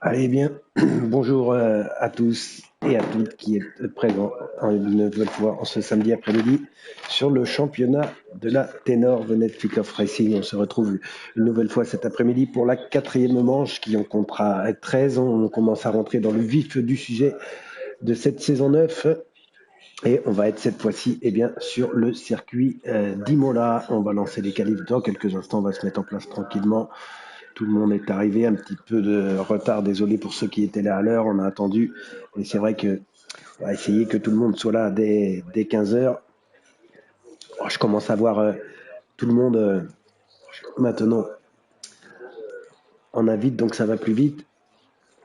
Allez bien, bonjour à tous et à toutes qui êtes présents une nouvelle fois en ce samedi après-midi sur le championnat de la Ténor The Netflix of Racing. On se retrouve une nouvelle fois cet après-midi pour la 4e manche qui en comptera 13. On commence à rentrer dans le vif du sujet de cette saison 9 et on va être cette fois-ci sur le circuit d'Imola. On va lancer les qualifs dans quelques instants, on va se mettre en place tranquillement. Tout le monde est arrivé, un petit peu de retard, désolé pour ceux qui étaient là à l'heure, on a attendu. Et c'est vrai qu'on va essayer que tout le monde soit là dès 15h. Je commence à voir tout le monde maintenant en invite, donc ça va plus vite.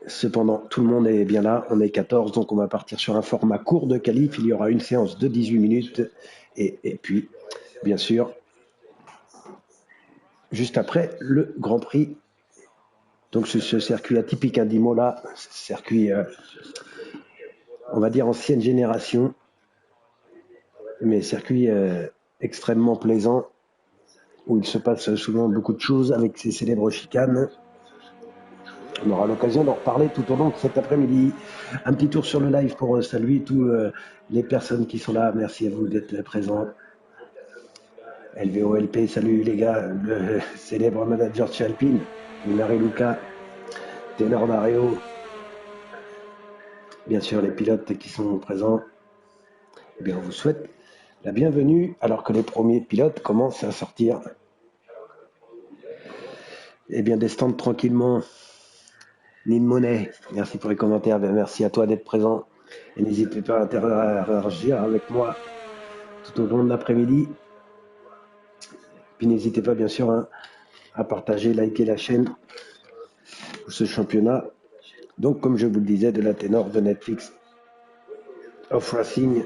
Cependant, tout le monde est bien là, on est 14, donc on va partir sur un format court de qualif. Il y aura une séance de 18 minutes. Et puis, bien sûr, juste après, le Grand Prix. Donc ce circuit atypique d'Imola, circuit, on va dire, ancienne génération, mais circuit extrêmement plaisant, où il se passe souvent beaucoup de choses avec ces célèbres chicanes. On aura l'occasion d'en reparler tout au long de cet après-midi. Un petit tour sur le live pour saluer toutes les personnes qui sont là. Merci à vous d'être présents. LVOLP, salut les gars, le célèbre manager chez Alpine, Marie Luca, Ténor Mario, bien sûr les pilotes qui sont présents. Eh bien, on vous souhaite la bienvenue alors que les premiers pilotes commencent à sortir. Eh bien, des stands tranquillement. Nid Monet, merci pour les commentaires. Merci à toi d'être présent. Et n'hésitez pas à interagir avec moi tout au long de l'après-midi. Puis n'hésitez pas, bien sûr, à partager, liker la chaîne pour ce championnat. Donc, comme je vous le disais, de la Ténor de Netflix of Racing,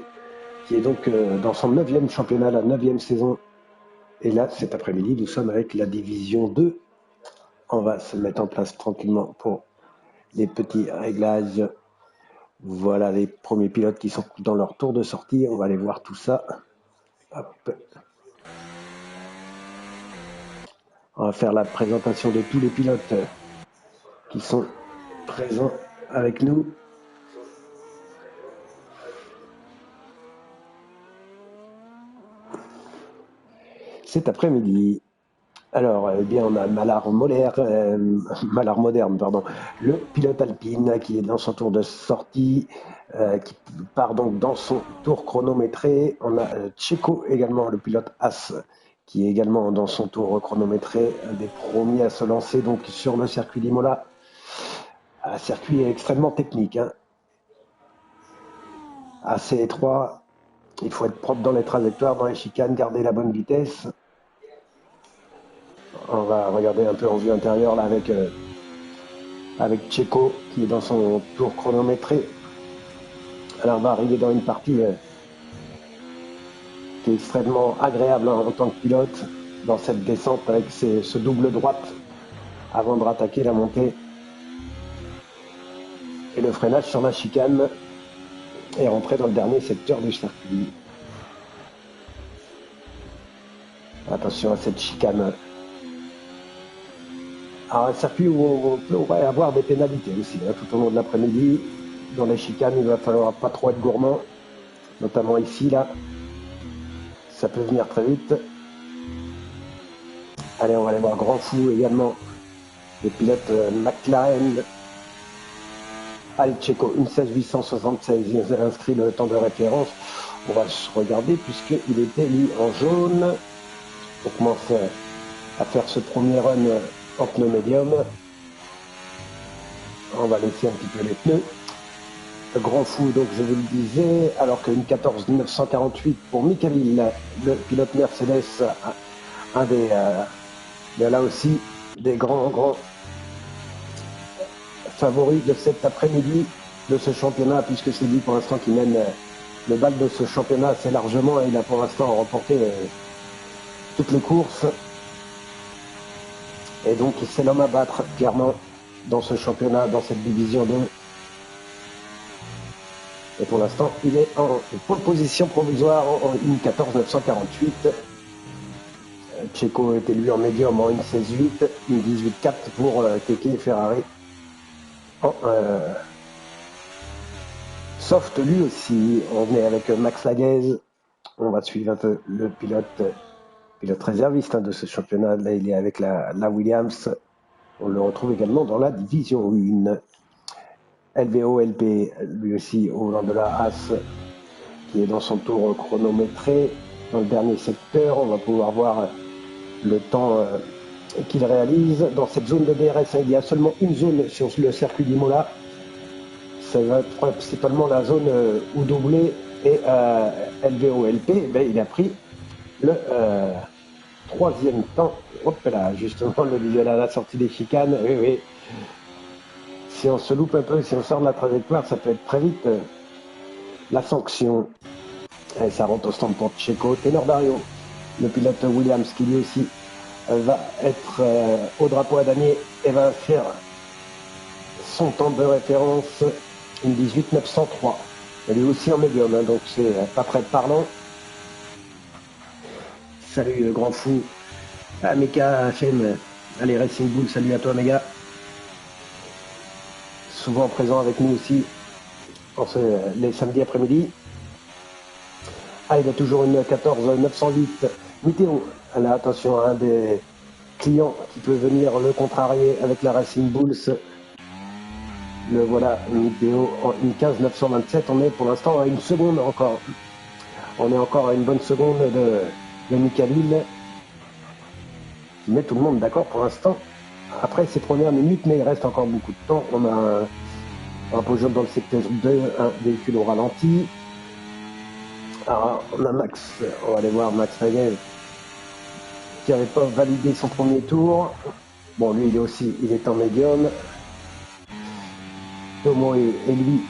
qui est donc dans son 9e championnat, la 9e saison. Et là, cet après-midi, nous sommes avec la division 2. On va se mettre en place tranquillement pour les petits réglages. Voilà les premiers pilotes qui sont dans leur tour de sortie. On va aller voir tout ça. Hop. On va faire la présentation de tous les pilotes qui sont présents avec nous. Cet après-midi. Alors, on a Malard Moderne, le pilote alpine qui est dans son tour de sortie, qui part donc dans son tour chronométré. On a Checo également, le pilote As, qui est également dans son tour chronométré, un des premiers à se lancer donc sur le circuit d'Imola. Un circuit extrêmement technique, assez étroit. Il faut être propre dans les trajectoires, dans les chicanes, garder la bonne vitesse. On va regarder un peu en vue intérieure là avec Checo qui est dans son tour chronométré. Alors on va arriver dans une partie qui est extrêmement agréable en tant que pilote dans cette descente avec ce double droite avant de rattaquer la montée et le freinage sur la chicane et rentrer dans le dernier secteur du circuit. Attention à cette chicane. Alors un circuit où on pourrait avoir des pénalités aussi tout au long de l'après-midi. Dans les chicanes, il va falloir pas trop être gourmand, notamment ici là. Ça peut venir très vite. Allez, on va aller voir Grand Fou également. Le pilote McLaren. Al Checo, une 16.876. Il a inscrit le temps de référence. On va se regarder puisqu'il était lui en jaune. On commence à faire ce premier run en pneu médium. On va laisser un petit peu les pneus. Grand fou, donc je vous le disais, alors qu'une 14 948 pour Mickaël, le pilote Mercedes, un des, là aussi, des grands favoris de cet après-midi de ce championnat, puisque c'est lui pour l'instant qui mène le bal de ce championnat assez largement, et il a pour l'instant remporté toutes les courses. Et donc c'est l'homme à battre, clairement, dans ce championnat, dans cette division 2. Et pour l'instant, il est en pole position provisoire en une 14 948. Checo était lui en médium en une 16-8, une 18-4 pour Keke et Ferrari. En soft lui aussi, on est avec Max Laguez. On va suivre un peu le pilote réserviste de ce championnat. Là, il est avec la Williams. On le retrouve également dans la division 1. LVO-LP, lui aussi au volant de la Haas, qui est dans son tour chronométré. Dans le dernier secteur, on va pouvoir voir le temps qu'il réalise. Dans cette zone de DRS, il y a seulement une zone sur le circuit d'Imola. Ça va être principalement la zone ou doublé et LVO-LP. Ben, il a pris le troisième temps. Hop là, justement, le visuel à la sortie des chicanes. Oui, oui. Si on se loupe un peu, si on sort de la trajectoire, ça peut être très vite la sanction. Et ça rentre au stand pour Checo. Tenor Dario, le pilote Williams, qui lui aussi va être au drapeau à damier et va faire son temps de référence, une 18-903. Elle est aussi en médium, hein, donc c'est pas très parlant. Salut le grand fou. Meka FM, allez Racing Bull, salut à toi Mega. Souvent présent avec nous aussi les samedis après-midi. Il a toujours une 14 908 météo. Là, attention à un des clients qui peut venir le contrarier avec la Racing Bulls. Le voilà, météo en une 15 927. On est pour l'instant à une seconde encore. On est encore à une bonne seconde de Mickaël, qui met tout le monde d'accord pour l'instant. Après ces premières minutes, mais il reste encore beaucoup de temps. On a un Peugeot dans le secteur 2, un véhicule au ralenti. Alors, on a Max, on va aller voir Max Laguez, qui n'avait pas validé son premier tour. Bon, lui, il est en médium. Tomo et lui,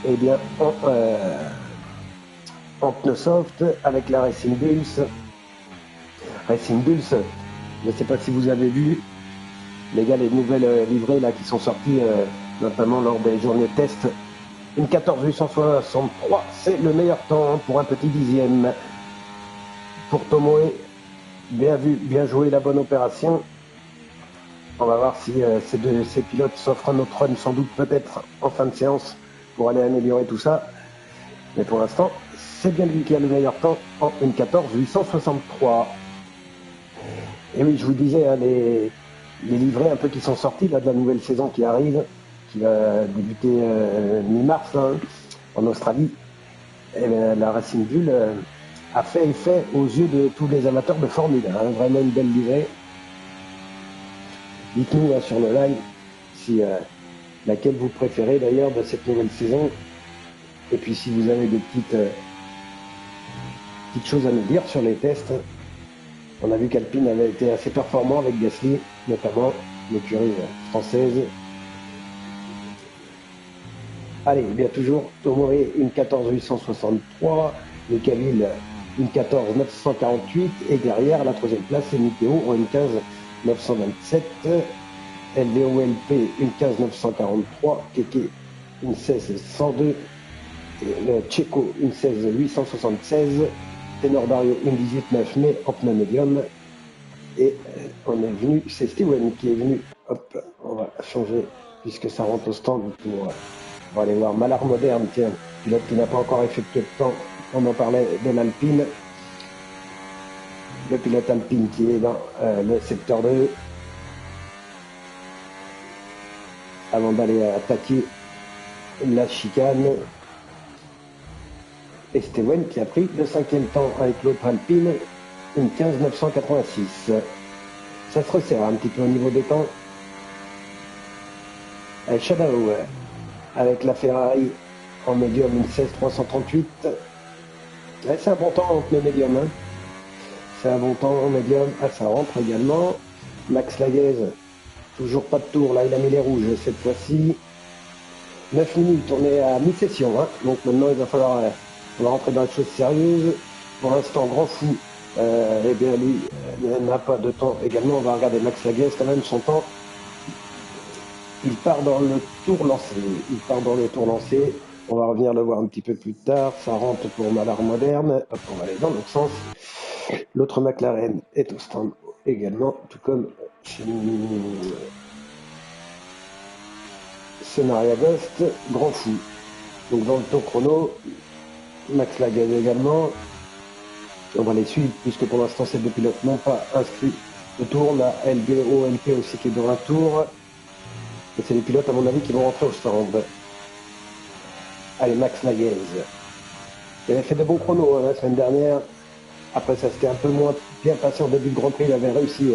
eh bien, en pneu soft avec la Racing Bulls. Racing Bulls, je ne sais pas si vous avez vu, les gars, les nouvelles livrées là qui sont sorties, notamment lors des journées de test. Une 14 863, c'est le meilleur temps pour un petit dixième. Pour Tomoe, bien vu, bien joué, la bonne opération. On va voir si ces pilotes s'offrent un autre run, sans doute peut-être en fin de séance, pour aller améliorer tout ça. Mais pour l'instant, c'est bien lui qui a le meilleur temps en une 14 863. Et oui, je vous disais, hein, les livrets un peu qui sont sortis là, de la nouvelle saison qui arrive, qui va débuter mi-mars hein, en Australie. Et bien, la Racing Bull a fait effet aux yeux de tous les amateurs de Formule 1. Hein, vraiment une belle livrée. Dites-nous sur le live si laquelle vous préférez d'ailleurs de cette nouvelle saison. Et puis si vous avez des petites choses à nous dire sur les tests. On a vu qu'Alpine avait été assez performant avec Gasly, notamment l'écurie française. Allez, bien toujours, Tomoe une 14 863, Mickaël une 14 948 et derrière la troisième place c'est Météo en une 15 927, LVOLP une 15 943, Keke une 16 102, le Checo une 16 876, Tenor Dario une 18 9 mais en pneu médium. Et on est venu, c'est Steven qui est venu. Hop, on va changer puisque ça rentre au stand pour on va aller voir Malard Moderne, tiens, pilote qui n'a pas encore effectué de temps. On en parlait de l'Alpine. Le pilote Alpine qui est dans le secteur 2. Avant d'aller attaquer la chicane. Et Steven qui a pris le cinquième temps avec l'autre Alpine, une 15 986. Ça se resserre un petit peu au niveau des temps. Shadow avec la Ferrari en médium, une 16-338. Ouais, c'est un bon temps en pneu médium. Hein. C'est un bon temps en médium. Ah, ça rentre également. Max Laguez, toujours pas de tour. Là, il a mis les rouges cette fois-ci. 9 minutes, on est à mi-session. Hein. Donc maintenant, il va falloir on va rentrer dans les choses sérieuses. Pour l'instant, Grand Fou, eh bien lui, n'a pas de temps également. On va regarder Max Laguez, quand même, son temps. Il part dans le tour lancé. Il part dans le tour lancé. On va revenir le voir un petit peu plus tard. Ça rentre pour Malard Moderne. Hop, on va aller dans l'autre sens. L'autre McLaren est au stand également, tout comme Scénario Ghost, Grand Fou. Donc dans le tour chrono, Max Laguez également. On va les suivre puisque pour l'instant ces deux pilotes n'ont pas inscrit le tour. La LBO, LP aussi qui est dans un tour. Et c'est les pilotes à mon avis qui vont rentrer au stand. Allez, Max Laguez. Il avait fait de bons chronos la semaine dernière. Après ça s'était un peu moins bien passé en début de Grand Prix. Il avait réussi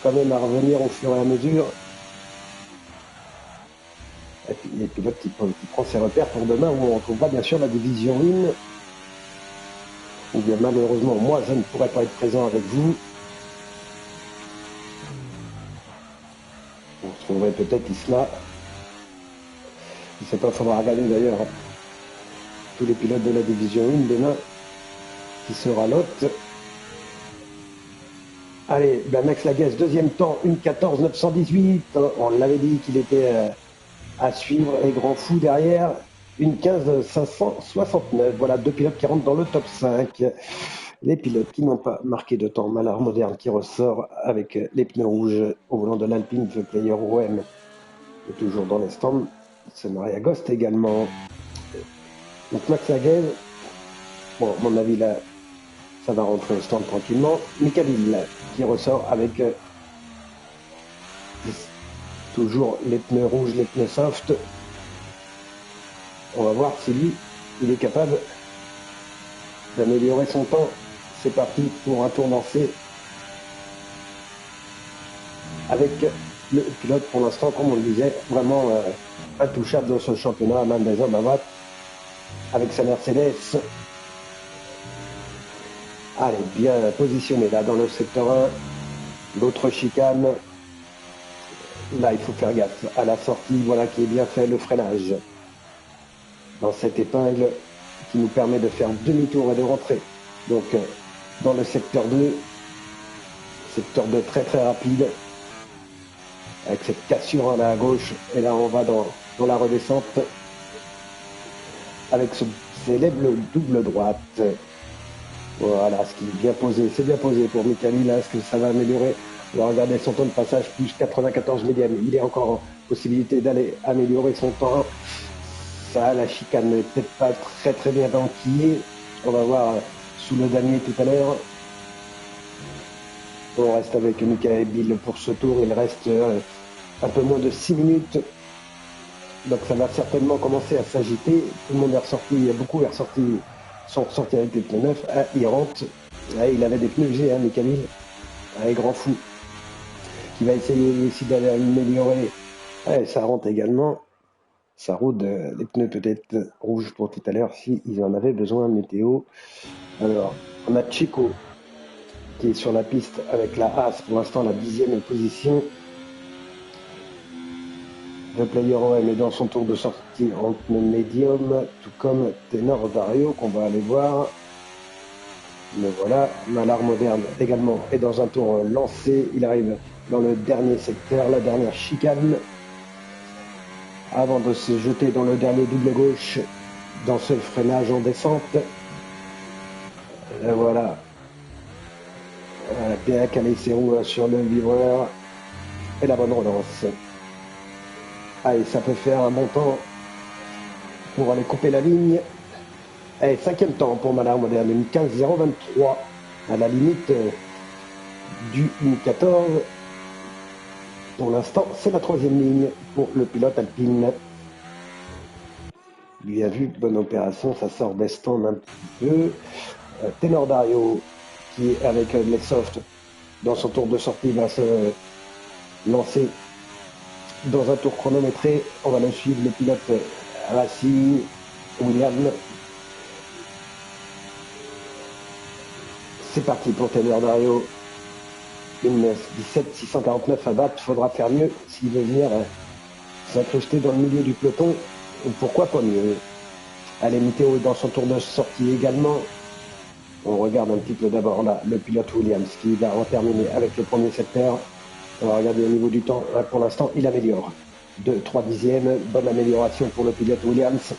quand même à revenir au fur et à mesure. Et puis les pilotes qui prend ses repères pour demain où on retrouvera bien sûr la division 1. Ou bien malheureusement, moi je ne pourrais pas être présent avec vous. On retrouverait peut-être Isla. Je ne sais pas, il faudra regarder d'ailleurs tous les pilotes de la division 1 demain. Qui sera l'autre. Allez, ben Max Laguez, deuxième temps, une 14-918. On l'avait dit qu'il était à suivre et Grand Fou derrière. Une 15-569. Voilà, deux pilotes qui rentrent dans le top 5. Les pilotes qui n'ont pas marqué de temps. Malard Moderne qui ressort avec les pneus rouges au volant de l'Alpine, The Player OM. Et toujours dans les stands. C'est Maria Ghost également. Donc Max Laguez, bon, à mon avis, là, ça va rentrer au stand tranquillement. Michalil qui ressort avec toujours les pneus rouges, les pneus soft. On va voir si lui, il est capable d'améliorer son temps. C'est parti pour un tour lancé avec le pilote pour l'instant, comme on le disait, vraiment intouchable dans ce championnat, même des hommes à droite, avec sa Mercedes. Allez, bien positionné là dans le secteur 1. L'autre chicane. Là, il faut faire gaffe à la sortie, voilà qui est bien fait, le freinage. Dans cette épingle qui nous permet de faire demi-tour et de rentrer. Donc, dans le secteur 2, secteur 2 très très rapide, avec cette cassure là à gauche, et là on va dans la redescente, avec ce célèbre double droite. Voilà, ce qui est bien posé, c'est bien posé pour Michalil, là, est-ce que ça va améliorer? On va regarder son temps de passage, plus 94 millième. Il est encore en possibilité d'aller améliorer son temps. Ça, la chicane n'est peut-être pas très très bien enquillée. On va voir sous le damier tout à l'heure. On reste avec Michael Bill pour ce tour. Il reste un peu moins de 6 minutes. Donc ça va certainement commencer à s'agiter. Tout le monde est ressorti, il y a beaucoup sont ressortis avec des pneus neufs. Ah, il rentre. Ah, il avait des pneus usés, hein, Michael. Ah, Grand Fou. Qui va essayer aussi d'aller améliorer. Ah, ça rentre également. Ça roule les pneus peut-être rouges pour tout à l'heure s'ils en avaient besoin, météo. Alors, on a Chico qui est sur la piste avec la Haas, pour l'instant la 10e position. Le player OM est dans son tour de sortie en pneu médium, tout comme Ténor Dario qu'on va aller voir. Mais voilà, Malard Moderne également est dans un tour lancé. Il arrive dans le dernier secteur, la dernière chicane. Avant de se jeter dans le dernier double gauche, dans ce freinage en descente. Et voilà. Bien calé ses roues sur le livreur. Et la bonne relance. Allez, ça peut faire un bon temps pour aller couper la ligne. Allez, 5e temps pour Malard Moderne, une 15-0-23 à la limite du 14. Pour l'instant, c'est la 3e ligne pour le pilote Alpine. Bien vu, bonne opération, ça sort des stands un petit peu. Ténor Dario, qui est avec les softs, dans son tour de sortie, va se lancer dans un tour chronométré. On va le suivre, le pilote Racing, Williams. C'est parti pour Tenor Dario. Une 17 649 à battre. Faudra faire mieux s'il veut venir s'incruster dans le milieu du peloton. Ou pourquoi pas mieux. Allez, Météo est dans son tour de sortie également. On regarde un petit peu d'abord là le pilote Williams qui va en terminer avec le premier secteur. On va regarder au niveau du temps. Là, pour l'instant, il améliore. 2-3 dixièmes. Bonne amélioration pour le pilote Williams.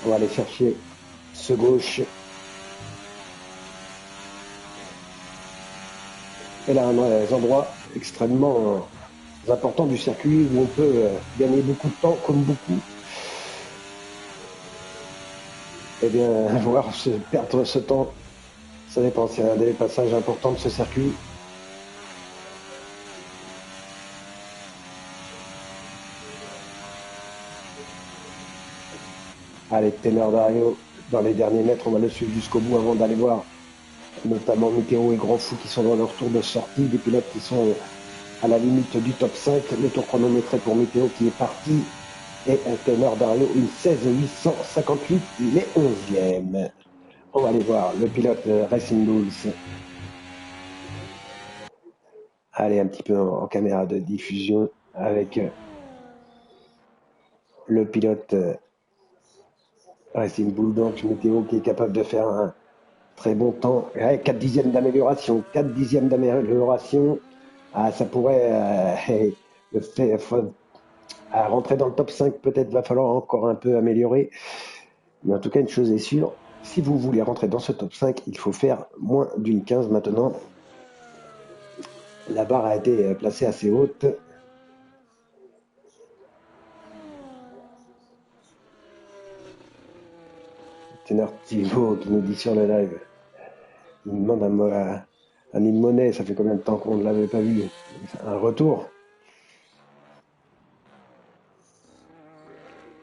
On va aller chercher ce gauche. Et là, un endroit extrêmement important du circuit où on peut gagner beaucoup de temps, comme beaucoup. Eh bien, voir perdre ce temps, ça dépend. C'est un des passages importants de ce circuit. Allez, Tenor Dario, dans les derniers mètres, on va le suivre jusqu'au bout avant d'aller voir notamment Météo et Grand Fou qui sont dans leur tour de sortie, des pilotes qui sont à la limite du top 5. Le tour chronométré pour Météo qui est parti et un Tenor Dario, une 16 858, il est 11e. On va aller voir le pilote Racing Bulls. Allez, un petit peu en caméra de diffusion avec le pilote Racing Bull, donc Météo qui est capable de faire un très bon temps. 4 dixièmes d'amélioration. 4 dixièmes d'amélioration. Ah, ça pourrait le faire à rentrer dans le top 5, peut-être va falloir encore un peu améliorer. Mais en tout cas, une chose est sûre, si vous voulez rentrer dans ce top 5, il faut faire moins d'une 15 maintenant. La barre a été placée assez haute. Ténor Thibaut qui nous dit sur le live, il demande un Nîmes Monnaie, ça fait combien de temps qu'on ne l'avait pas vu? Un retour.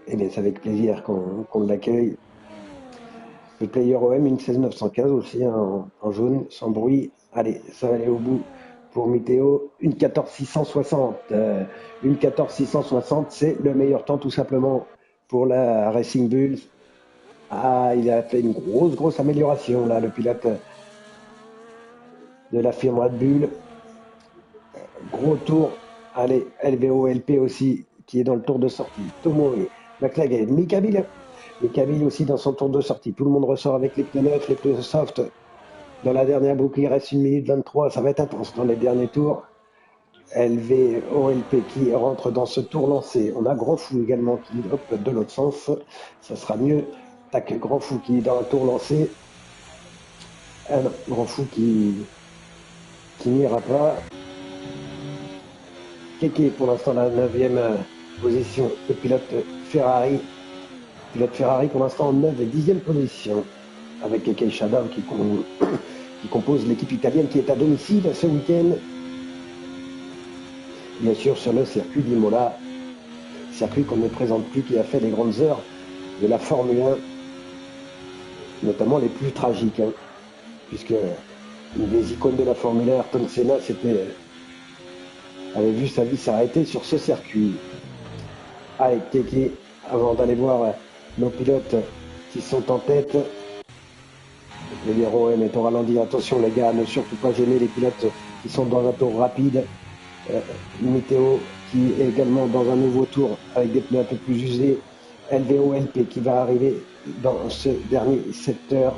Et bien c'est avec plaisir qu'on l'accueille. Le player OM, une 16915 aussi en jaune, sans bruit. Allez, ça va aller au bout pour Météo. Une 14660. Une 14660, c'est le meilleur temps tout simplement pour la Racing Bulls. Ah, il a fait une grosse amélioration là, le pilote de la firme Red Bull. Gros tour. Allez, LVO, LP aussi, qui est dans le tour de sortie. Tomoe, McLagan, Mikabil aussi dans son tour de sortie. Tout le monde ressort avec les pneus neufs, les pneus soft. Dans la dernière boucle, il reste 1 minute 23. Ça va être intense dans les derniers tours. LVOLP qui rentre dans ce tour lancé. On a Grand Fou également qui hop de l'autre sens. Ça sera mieux. Tac, Grand Fou qui est dans un tour lancé. Grand Fou qui n'ira pas. Keke pour l'instant la 9e position. Le pilote Ferrari. Pilote Ferrari pour l'instant en 9 et 10e position. Avec Keke Shadow qui compose l'équipe italienne qui est à domicile ce week-end. Bien sûr sur le circuit d'Imola. Circuit qu'on ne présente plus, qui a fait les grandes heures de la Formule 1. Notamment les plus tragiques. Puisque une des icônes de la Formule 1, Ayrton Senna, avait vu sa vie s'arrêter sur ce circuit. Allez, Keke, avant d'aller voir nos pilotes qui sont en tête. Le ROM est au ralenti. Attention les gars, ne surtout pas gêner les pilotes qui sont dans un tour rapide. Météo qui est également dans un nouveau tour avec des pneus un peu plus usés. LVO-LP qui va arriver dans ce dernier secteur.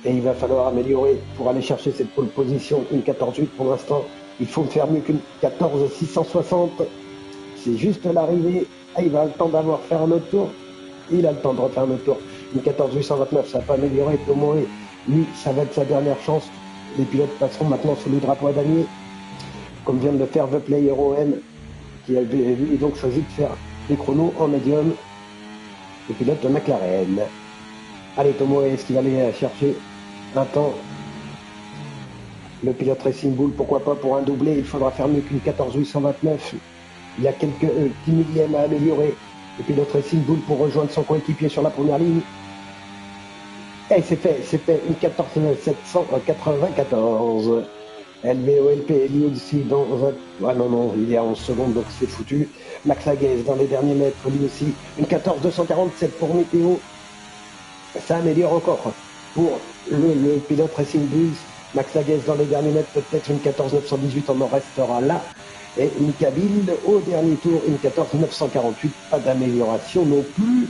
Et il va falloir améliorer pour aller chercher cette pole position. Une 14-8 pour l'instant. Il faut faire mieux qu'une 14-660. C'est juste l'arrivée. Ah, il va le temps d'avoir fait un autre tour. Il a le temps de refaire un autre tour. Une 14-829, ça n'a pas amélioré. Tomoe, lui, ça va être sa dernière chance. Les pilotes passeront maintenant sous le drapeau à damier, comme vient de le faire The Player OM, qui a lui donc choisi de faire des chronos en médium. Le pilote de McLaren. Allez, Tomoe, est-ce qu'il va aller chercher un temps? Le pilote Racing Bull, pourquoi pas pour un doublé, il faudra faire mieux qu'une 14-829. Il y a quelques petits millièmes à améliorer. Le pilote Racing Bull pour rejoindre son coéquipier sur la première ligne. Et c'est fait une 14-794. LVOLP est lui aussi dans un... Ah non, non, il est à 11 secondes, donc c'est foutu. Max Laguez dans les derniers mètres, lui aussi. Une 14,247 pour Météo. Ça améliore encore pour le pilote Racing Bulls. Max Laguez dans les derniers mètres, peut-être une 14,918, on en restera là. Et Mika Bild au dernier tour, une 14,948, pas d'amélioration non plus.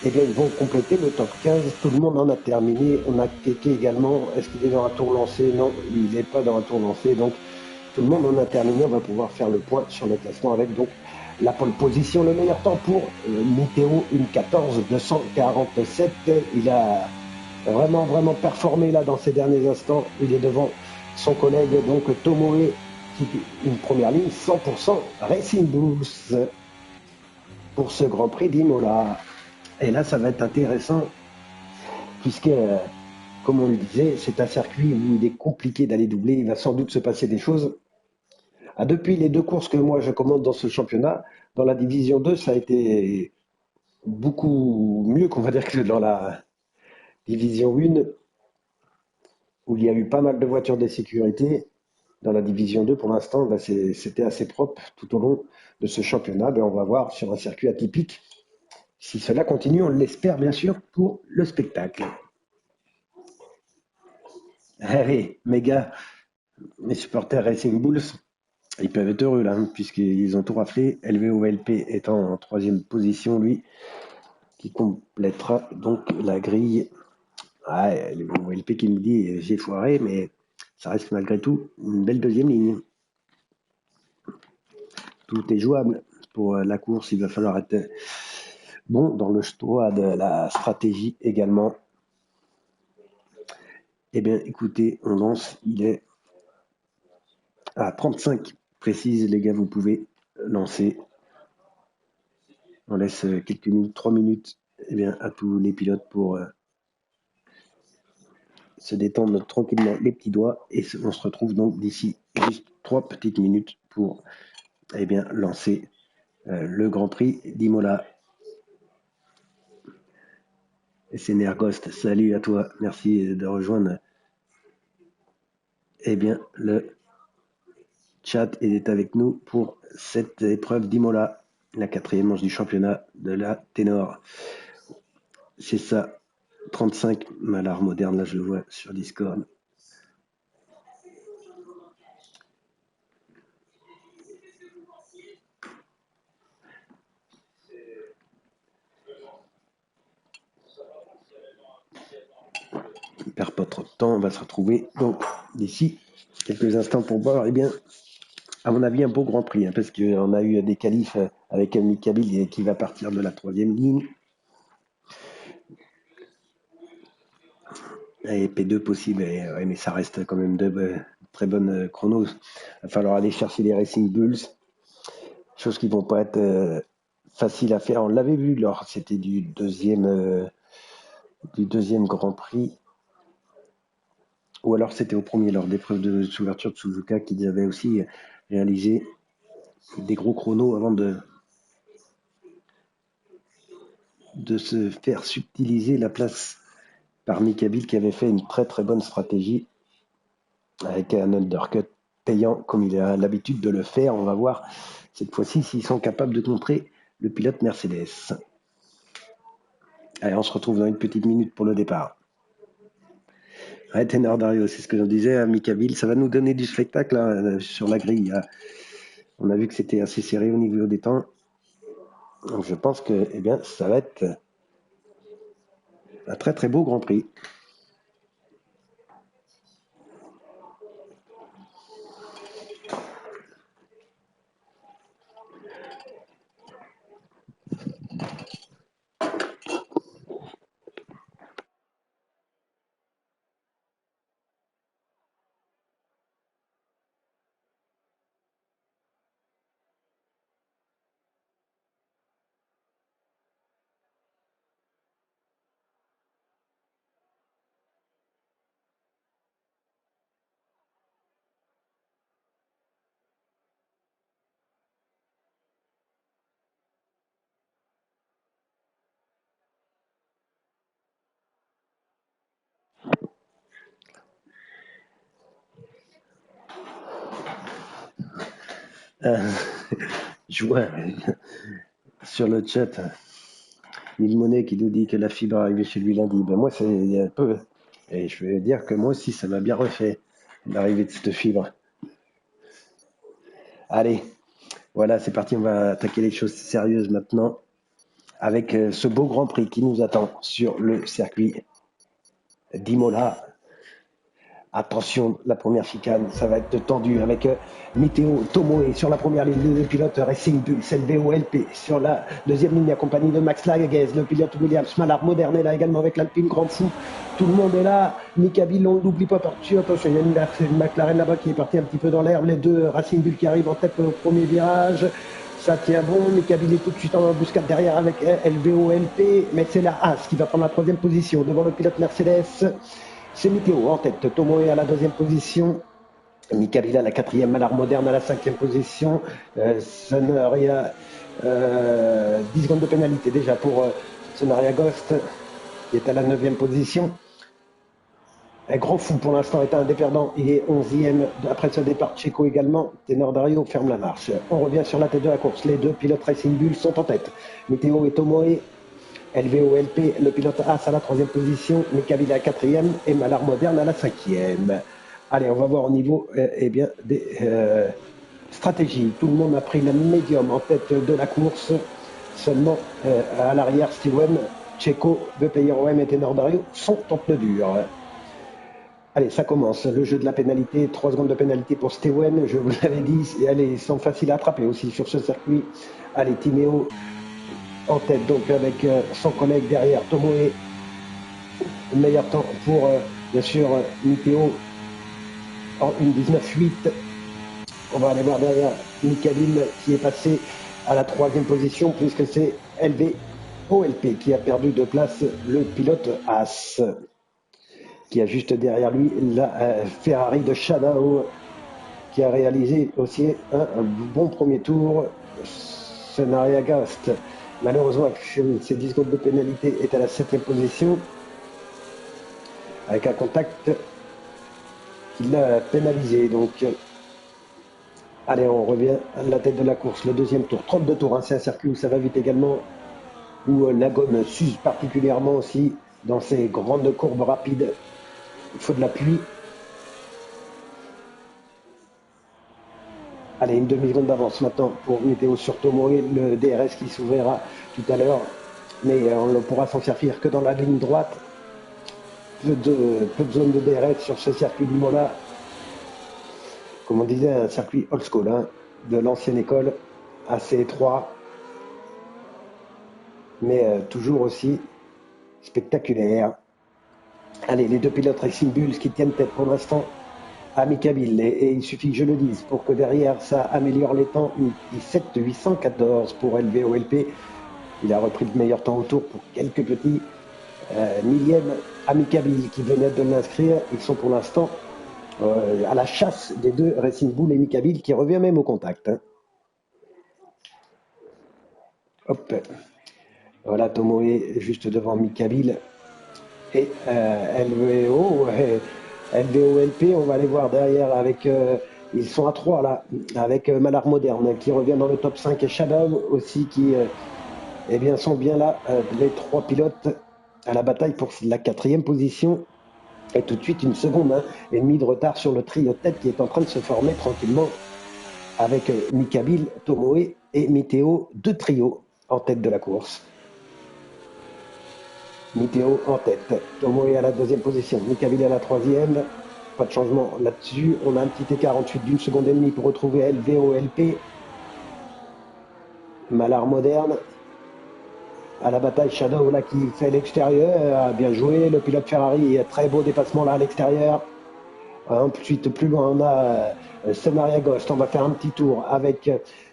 Eh bien, ils vont compléter le top 15. Tout le monde en a terminé. On a Keke également. Est-ce qu'il est dans un tour lancé? Non, il n'est pas dans un tour lancé. Donc, tout le monde en a terminé. On va pouvoir faire le point sur le classement avec donc la pole position. Le meilleur temps pour Météo, une 14,247. Il a vraiment, vraiment performé là dans ces derniers instants. Il est devant son collègue, donc Tomoe, qui une première ligne 100% Racing Bulls pour ce Grand Prix d'Imola. Et là, ça va être intéressant, puisque, comme on le disait, c'est un circuit où il est compliqué d'aller doubler. Il va sans doute se passer des choses. Ah, depuis les deux courses que moi je commande dans ce championnat, dans la division 2, ça a été beaucoup mieux qu'on va dire que dans la division 1, où il y a eu pas mal de voitures de sécurité. Dans la division 2, pour l'instant, c'était assez propre tout au long de ce championnat. On va voir sur un circuit atypique. Si cela continue, on l'espère bien sûr pour le spectacle. Allez, méga, mes supporters Racing Bulls, ils peuvent être heureux là, puisqu'ils ont tout raflé. LVOLP étant en troisième position, lui, qui complétera donc la grille. Ah, LVOLP qui me dit j'ai foiré, mais ça reste malgré tout une belle deuxième ligne. Tout est jouable pour la course. Il va falloir être bon dans le choix de la stratégie également. Eh bien, écoutez, on lance. Il est à 35 précise, les gars. Vous pouvez lancer. On laisse quelques minutes, 3 minutes, eh bien, à tous les pilotes pour se détendre tranquillement les petits doigts. Et on se retrouve donc d'ici juste 3 petites minutes pour eh bien, lancer le Grand Prix d'Imola. Et c'est Nergost, salut à toi, merci de rejoindre eh bien, le chat et d'être avec nous pour cette épreuve d'Imola, la quatrième manche du championnat de la ténor. C'est ça, 35, l'art moderne, là je le vois sur Discord. On ne perd pas trop de temps, on va se retrouver donc d'ici quelques instants pour voir, eh bien, à mon avis, un beau Grand Prix, hein, parce qu'on a eu des qualifs avec Mika Bild qui va partir de la troisième ligne. Et P2 possible, ouais, mais ça reste quand même de très bonnes chronos. Il va falloir aller chercher les Racing Bulls, choses qui vont pas être faciles à faire. On l'avait vu lors, c'était du deuxième Grand Prix, ou alors c'était au premier lors d'épreuve de ouverture de Suzuka qu'ils avaient aussi réalisé des gros chronos avant de se faire subtiliser la place par Mika Bild qui avait fait une très très bonne stratégie avec un undercut payant comme il a l'habitude de le faire. On va voir cette fois-ci s'ils sont capables de contrer le pilote Mercedes. Allez, on se retrouve dans une petite minute pour le départ. Ouais, Ténor Dario, c'est ce que je disais à Mika Bild. Ça va nous donner du spectacle là, sur la grille. On a vu que c'était assez serré au niveau des temps. Donc je pense que eh bien, ça va être un très très beau Grand Prix. Je vois sur le chat Mille Monnaie qui nous dit que la fibre est arrivée chez lui lundi. Ben moi, c'est un peu. Et je vais dire que moi aussi, ça m'a bien refait l'arrivée de cette fibre. Allez, voilà, c'est parti. On va attaquer les choses sérieuses maintenant avec ce beau Grand Prix qui nous attend sur le circuit d'Imola. Attention, la première chicane, ça va être tendu avec Miteo Tomoe sur la première ligne, le pilote Racing Bull, LVOLP sur la deuxième ligne accompagné de Max Laguez, le pilote Williams Mallard Moderne est là également avec l'Alpine Grand Fou. Tout le monde est là. Mika Bill, on n'oublie pas par-dessus. Attention, il y a une McLaren là-bas qui est partie un petit peu dans l'herbe. Les deux Racing Bull qui arrivent en tête au premier virage. Ça tient bon. Mika Bill est tout de suite en embuscade derrière avec LVOLP. Mais c'est la Haas qui va prendre la troisième position devant le pilote Mercedes. C'est Miteo en tête, Tomoe à la deuxième position, Mika Bill à la quatrième, Mallard Moderne à la cinquième position, Sonaria, 10 secondes de pénalité déjà pour Sonaria Ghost qui est à la neuvième position. Un Grand Fou pour l'instant est un des perdants, il est 11e après ce départ. Checo également, Ténor Dario ferme la marche. On revient sur la tête de la course, les deux pilotes Racing Bull sont en tête, Miteo et Tomoe. LVOLP, le pilote Haas à la troisième position, Mika Bill à la quatrième et Mallard Moderne à la cinquième. Allez, on va voir au niveau des stratégies. Tout le monde a pris la médium en tête de la course. Seulement à l'arrière, Steven, Checo, Bepeyer-OM et Ténor Dario sont en pneu dur. Allez, ça commence. Le jeu de la pénalité, 3 secondes de pénalité pour Steven, je vous l'avais dit. Et allez, ils sont faciles à attraper aussi sur ce circuit. Allez, Timéo en tête donc avec son collègue derrière Tomoe. Le meilleur temps pour bien sûr Miteo en 1:19.8. On va aller voir derrière Mika Bill qui est passé à la troisième position puisque c'est LVOLP qui a perdu de place le pilote Haas qui a juste derrière lui la Ferrari de Shadow qui a réalisé aussi un bon premier tour. Sonaria Ghost malheureusement, ses 10 secondes de pénalité est à la 7e position avec un contact qui l'a pénalisé. Donc, allez, on revient à la tête de la course. Le deuxième tour, 32 tours. Hein, c'est un circuit où ça va vite également, où la gomme s'use particulièrement aussi dans ces grandes courbes rapides. Il faut de l'appui. Allez, une demi-seconde d'avance maintenant pour Miteo sur Tomoe, le DRS qui s'ouvrira tout à l'heure. Mais on ne pourra s'en servir que dans la ligne droite. Peu de zone de DRS sur ce circuit d'Imola. Comme on disait, un circuit old school, hein, de l'ancienne école, assez étroit, mais toujours aussi spectaculaire. Allez, les deux pilotes Racing Bulls qui tiennent tête pour l'instant à Mika Bill. Et il suffit que je le dise pour que derrière ça améliore les temps. 17,814 pour LVOLP. Il a repris le meilleur temps au tour pour quelques petits millièmes à Mika Bill qui venait de l'inscrire. Ils sont pour l'instant à la chasse des deux Racing Bull et Mika Bill qui revient même au contact. Hein. Hop. Voilà, Tomoe juste devant Mika Bill et LVOLP, on va aller voir derrière avec, ils sont à 3 là, avec Mallard Moderne qui revient dans le top 5 et Shadow aussi qui eh bien, sont bien là, les trois pilotes à la bataille pour la 4e position. Et tout de suite une seconde hein, et demie de retard sur le trio tête qui est en train de se former tranquillement avec Mika Bill, Tomoe et Miteo, deux trios en tête de la course. Miteo en tête, Tomoe à la 2e position, Mika Bill à la 3e. Pas de changement là-dessus. On a un petit écart ensuite d'une seconde et demie pour retrouver LVOLP. Mallard Moderne à la bataille Shadow là qui fait l'extérieur, bien joué. Le pilote Ferrari, très beau dépassement là à l'extérieur. Ensuite, plus loin, on a Sonaria Ghost. On va faire un petit tour avec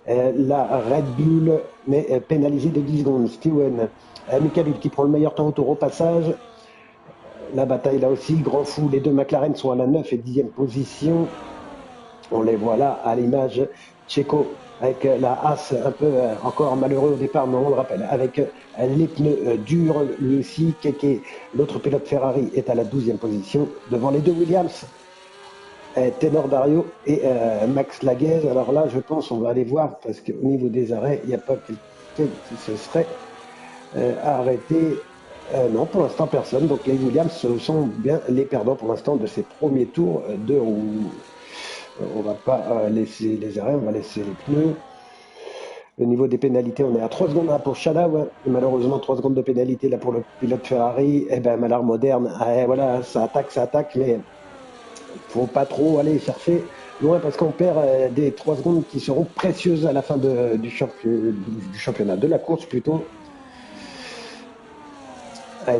la Red Bull, mais pénalisé de 10 secondes. Steven Mika Bill qui prend le meilleur temps au tour au passage. La bataille là aussi, Grand Fou. Les deux McLaren sont à la 9 et 10e position. On les voit là à l'image. Checo avec la Haas un peu encore malheureux au départ, mais on le rappelle, avec les pneus durs, lui aussi, Keke, l'autre pilote Ferrari est à la 12e position, devant les deux Williams. Ténor Dario et Max Laguez. Alors là, je pense on va aller voir parce qu'au niveau des arrêts, il n'y a pas quelqu'un qui se serait arrêté. Non, pour l'instant, personne. Donc les Williams sont bien les perdants pour l'instant de ces premiers tours de roue. On va pas laisser les arrêts, on va laisser les pneus. Au niveau des pénalités, on est à 3 secondes là pour Shadow. Hein. Malheureusement, 3 secondes de pénalité là pour le pilote Ferrari. Eh ben, Malheur moderne, voilà, ça attaque, mais faut pas trop aller chercher loin parce qu'on perd des 3 secondes qui seront précieuses à la fin du championnat, de la course plutôt.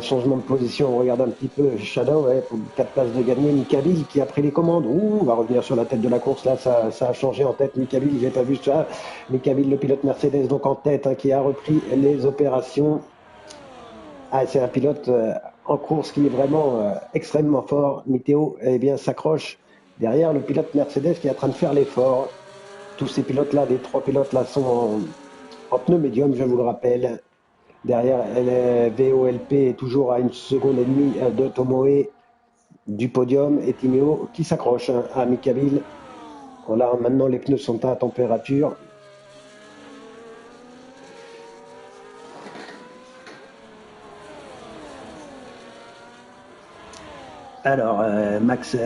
Changement de position, on regarde un petit peu Shadow, pour 4 places de gagner. Mikabil qui a pris les commandes. On va revenir sur la tête de la course. Là, ça a changé en tête. Mikabil, j'ai pas vu ça. Mikabil, le pilote Mercedes, donc en tête, hein, qui a repris les opérations. C'est un pilote en course qui est vraiment extrêmement fort. Météo, eh bien, s'accroche derrière le pilote Mercedes qui est en train de faire l'effort. Tous ces pilotes-là, les 3 pilotes-là, sont en pneu médium, je vous le rappelle. Derrière, VOLP est toujours à 1,5 seconde de Tomoe du podium et Tineo qui s'accroche à Mikabil. Voilà, maintenant les pneus sont à température. Alors, Max,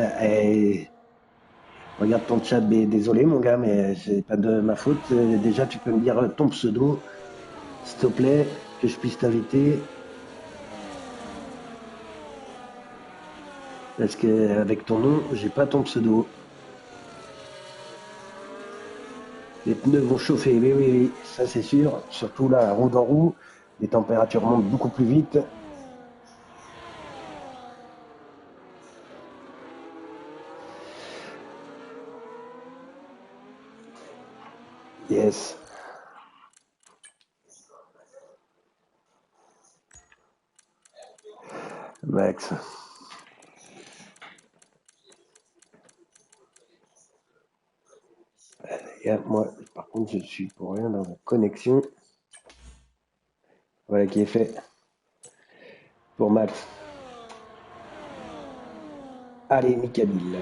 regarde ton chat, mais désolé mon gars, mais c'est pas de ma faute. Déjà, tu peux me dire ton pseudo, s'il te plaît, que je puisse t'inviter. Parce qu'avec ton nom, j'ai pas ton pseudo. Les pneus vont chauffer, oui, ça c'est sûr. Surtout là, roue dans roue, les températures montent beaucoup plus vite. Yes. Max. Moi, par contre, je suis pour rien dans la connexion. Voilà qui est fait pour Max. Allez, Mikabil.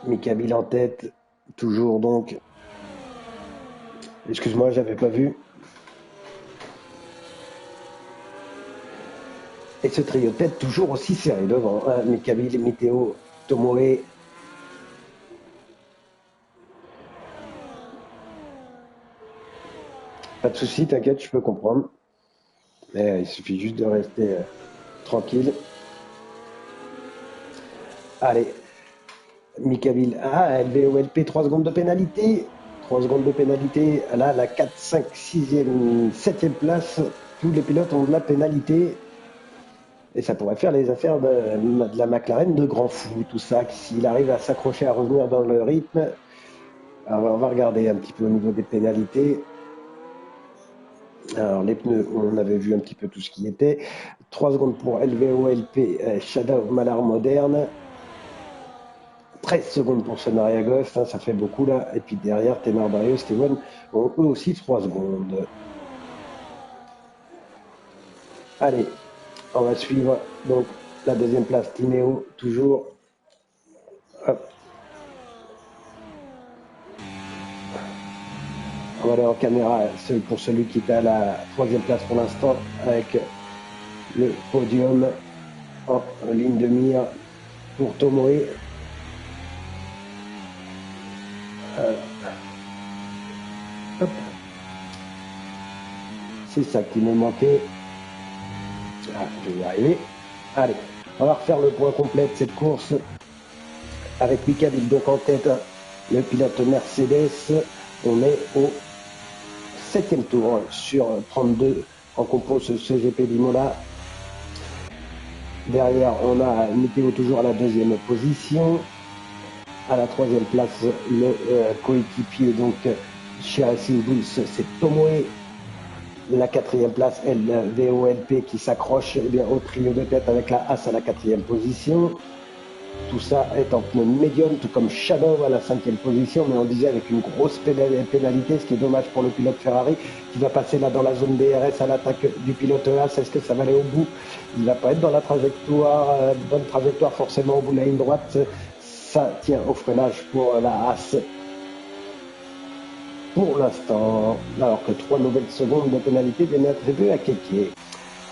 Mikabil en tête, toujours donc. Excuse-moi, j'avais pas vu. Et ce trio de tête toujours aussi serré devant. Hein. Mikabil, Météo, Tomoe. Pas de soucis, t'inquiète, je peux comprendre. Mais il suffit juste de rester tranquille. Allez, Mikabil. LVOLP, 3 secondes de pénalité. 3 secondes de pénalité. Là, la 4, 5, 6e, 7e place. Tous les pilotes ont de la pénalité. Et ça pourrait faire les affaires de la McLaren de grand fou, tout ça. S'il arrive à s'accrocher, à revenir dans le rythme. Alors, on va regarder un petit peu au niveau des pénalités. Alors, les pneus, on avait vu un petit peu tout ce qui était. 3 secondes pour LVOLP, Shadow Malheur moderne. 13 secondes pour Sonaria Ghost, hein, ça fait beaucoup là. Et puis derrière, Ténor Dario, Steven ont eux aussi 3 secondes. Allez, on va suivre donc la deuxième place, Tineo, toujours. Hop. On va aller en caméra pour celui qui est à la 3e place pour l'instant, avec le podium en ligne de mire pour Tomoe. C'est ça qui me manquait. Je vais y arriver. Allez, on va refaire le point complet de cette course avec Mikabil donc en tête, le pilote Mercedes. On est au 7e tour sur 32 en compose ce GP d'Imola. Derrière, on a Météo toujours à la 2e position. À la 3e place, le coéquipier donc chez Racing Bulls, c'est Tomoe. La 4e place, VOLP qui s'accroche au trio de tête avec la As à la 4e position. Tout ça est en pneu médium, tout comme Shadow à la 5e position, mais on disait avec une grosse pénalité, ce qui est dommage pour le pilote Ferrari, qui va passer là dans la zone DRS à l'attaque du pilote As. Est-ce que ça va aller au bout? Il va pas être dans la trajectoire, bonne trajectoire forcément au bout de la ligne droite. ça tient au freinage pour la Haas pour l'instant, alors que 3 nouvelles secondes de pénalité viennent attribuées à Keke.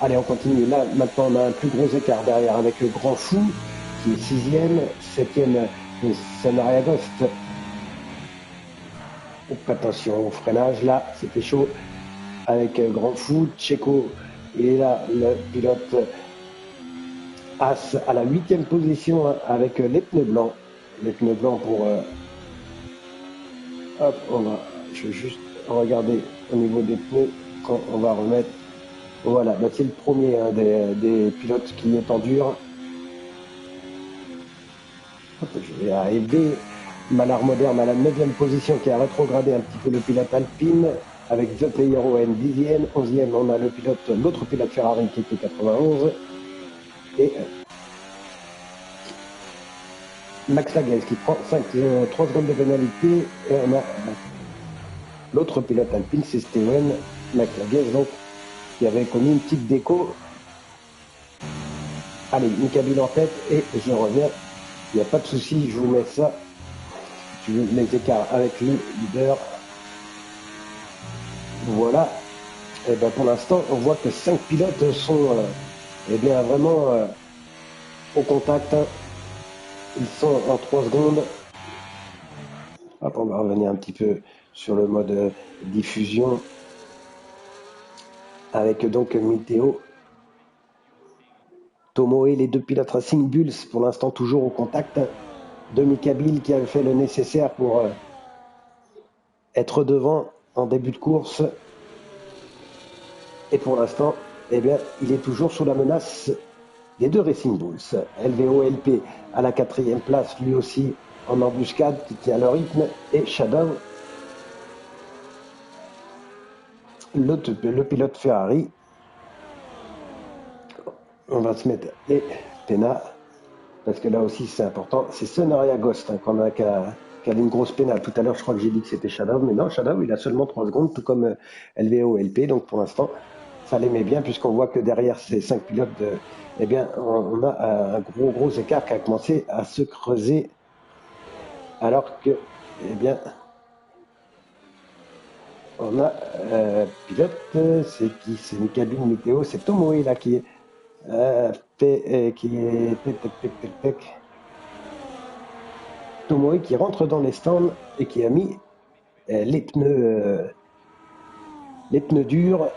Allez, on continue. Là, maintenant, on a un plus gros écart derrière avec le Grand Fou qui est 6e, 7e, Sanaria Ghost. Attention au freinage, là, c'était chaud avec Grand Fou. Checo, il est là, le pilote As à la 8e position hein, avec les pneus blancs. Les pneus blancs pour... hop, je vais juste regarder au niveau des pneus quand on va remettre. Voilà, bah c'est le premier hein, des pilotes qui est en dur. Hop, je vais arriver. Malard Moderne à la 9e position qui a rétrogradé un petit peu le pilote Alpine avec The Player ON 10e. 11e, on a l'autre pilote Ferrari qui était 91. Et Max Laguez qui prend 3 secondes de pénalité. Et on a l'autre pilote Alpine, c'est Steven Max Laguez, donc, qui avait commis une petite déco. Allez, une cabine en tête et je reviens. Il n'y a pas de souci, je vous mets ça. Tu veux les écarts avec le leader. Voilà. Et ben pour l'instant, on voit que 5 pilotes sont eh bien vraiment au contact. Hein. Ils sont en 3 secondes. Hop, on va revenir un petit peu sur le mode diffusion avec donc Miteo, Tomoe, les deux pilotes Racing Bulls pour l'instant toujours au contact. Demi Kabil qui avait fait le nécessaire pour être devant en début de course. Et pour l'instant, eh bien, il est toujours sous la menace des deux Racing Bulls. LVO-LP à la 4e place, lui aussi en embuscade, qui tient le rythme. Et Shadow, le pilote Ferrari. On va se mettre et Pena, parce que là aussi c'est important. C'est Sonaria Ghost hein, qu'on a qui a une grosse pénale. Tout à l'heure, je crois que j'ai dit que c'était Shadow, mais non, Shadow, il a seulement 3 secondes, tout comme LVO-LP. Donc pour l'instant, ça l'aimait bien, puisqu'on voit que derrière ces 5 pilotes, eh bien, on a un gros écart qui a commencé à se creuser. Alors que, eh bien, on a pilote, c'est qui? C'est une cabine météo, c'est Tomoe là qui est Tomoe qui rentre dans les stands et qui a mis les pneus durs.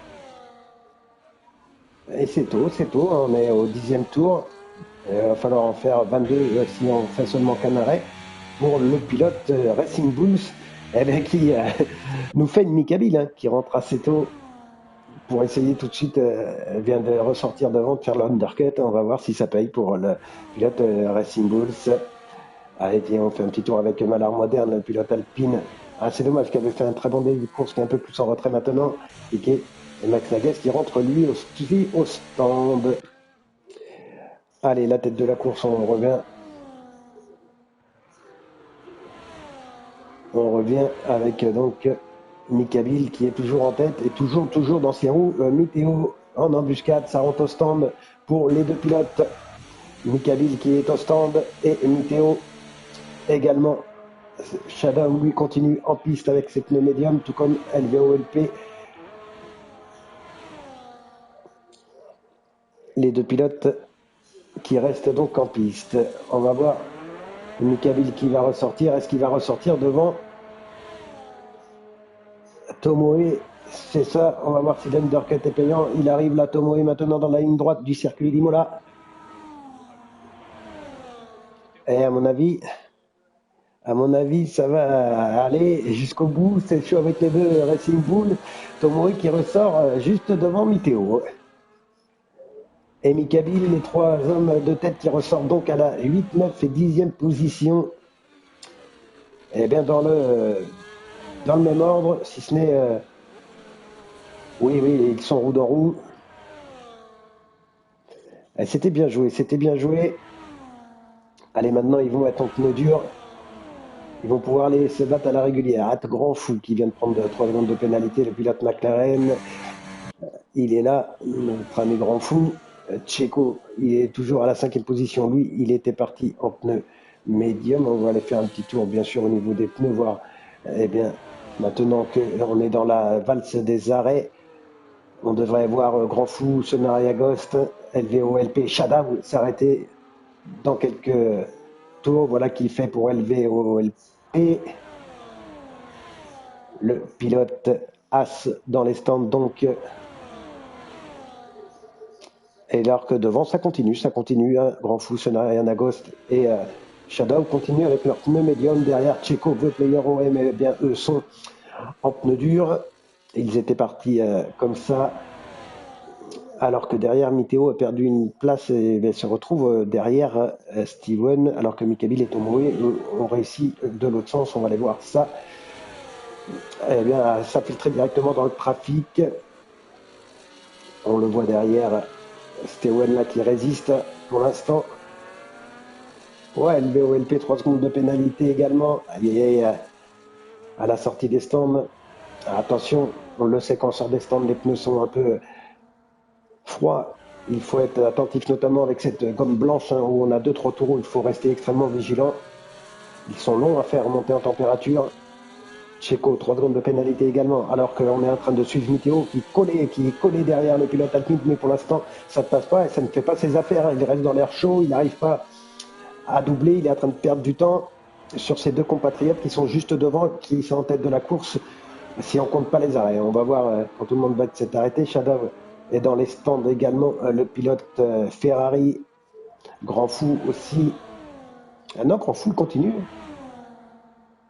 Et c'est tôt, on est au 10e tour. Il va falloir en faire 22 si on fait seulement qu'un arrêt pour le pilote Racing Bulls qui nous fait une Mikabile hein, qui rentre assez tôt pour essayer tout de suite, elle vient de ressortir devant, de faire l'undercut. On va voir si ça paye pour le pilote Racing Bulls. Allez, tiens, on fait un petit tour avec Malard Moderne, le pilote Alpine. Ah, c'est dommage qu'il avait fait un très bon début de course, qui est un peu plus en retrait maintenant. Et Max Laguez qui rentre lui au stand. Allez, la tête de la course, on revient. On revient avec donc Mikabile qui est toujours en tête et toujours dans ses roues. Miteo en embuscade, ça rentre au stand pour les deux pilotes. Mikabile qui est au stand et Miteo également. Shadow lui continue en piste avec ses pneus médiums, tout comme LVO-LP. Les deux pilotes qui restent donc en piste. On va voir Mikabile qui va ressortir. Est-ce qu'il va ressortir devant Tomoe? C'est ça, on va voir si l'undercut est payant. Il arrive là, Tomoe maintenant dans la ligne droite du circuit d'Imola. Et à mon avis, ça va aller jusqu'au bout. C'est chaud avec les deux Racing Bull. Tomoe qui ressort juste devant Miteo. Et Mikabile, les 3 hommes de tête qui ressortent donc à la 8, 9 et 10e position. Et bien dans le même ordre, si ce n'est... oui, ils sont roue dans roue. C'était bien joué. Allez, maintenant, ils vont être en pneus durs. Ils vont pouvoir aller se battre à la régulière. Grand Fou qui vient de prendre 3 secondes de pénalité, le pilote McLaren. Il est là, notre ami Grand Fou. Checo, il est toujours à la 5e position. Lui, il était parti en pneus médium. On va aller faire un petit tour, bien sûr, au niveau des pneus, voir, eh bien, maintenant qu'on est dans la valse des arrêts, on devrait voir Grand Fou, Sonari Ghost, LVOLP, Shadow s'arrêter dans quelques tours. Voilà qui fait pour LVOLP. Le pilote As dans les stands, donc. Et alors que devant, ça continue. Hein. Grand Fou, Sonari Ghost et Shadow continuent avec leur pneu médium. Derrière, Checo, The Player OM, eh bien, eux sont en pneu dur. Ils étaient partis comme ça. Alors que derrière, Miteo a perdu une place et se retrouve derrière Steven, alors que Mikabil et Tomoe ont réussi de l'autre sens. On va aller voir ça. Eh bien, ça filtrait directement dans le trafic. On le voit derrière, Steven là qui résiste pour l'instant. Ouais, LVOLP, 3 secondes de pénalité également. À la sortie des stands. Attention, on le sait quand on sort des stands, les pneus sont un peu froid, il faut être attentif notamment avec cette gomme blanche hein, où on a 2-3 tours où il faut rester extrêmement vigilant. Ils sont longs à faire monter en température. Checo, 3 secondes de pénalité également, alors qu'on est en train de suivre Miteo qui est collé derrière le pilote Alpine, mais pour l'instant ça ne passe pas et ça ne fait pas ses affaires. Il reste dans l'air chaud, il n'arrive pas à doubler, il est en train de perdre du temps sur ses deux compatriotes qui sont juste devant, qui sont en tête de la course. Si on ne compte pas les arrêts, on va voir quand tout le monde va s'être arrêté. Shadow est dans les stands également, le pilote Ferrari, Grand Fou aussi. Ah non, Grand Fou il continue.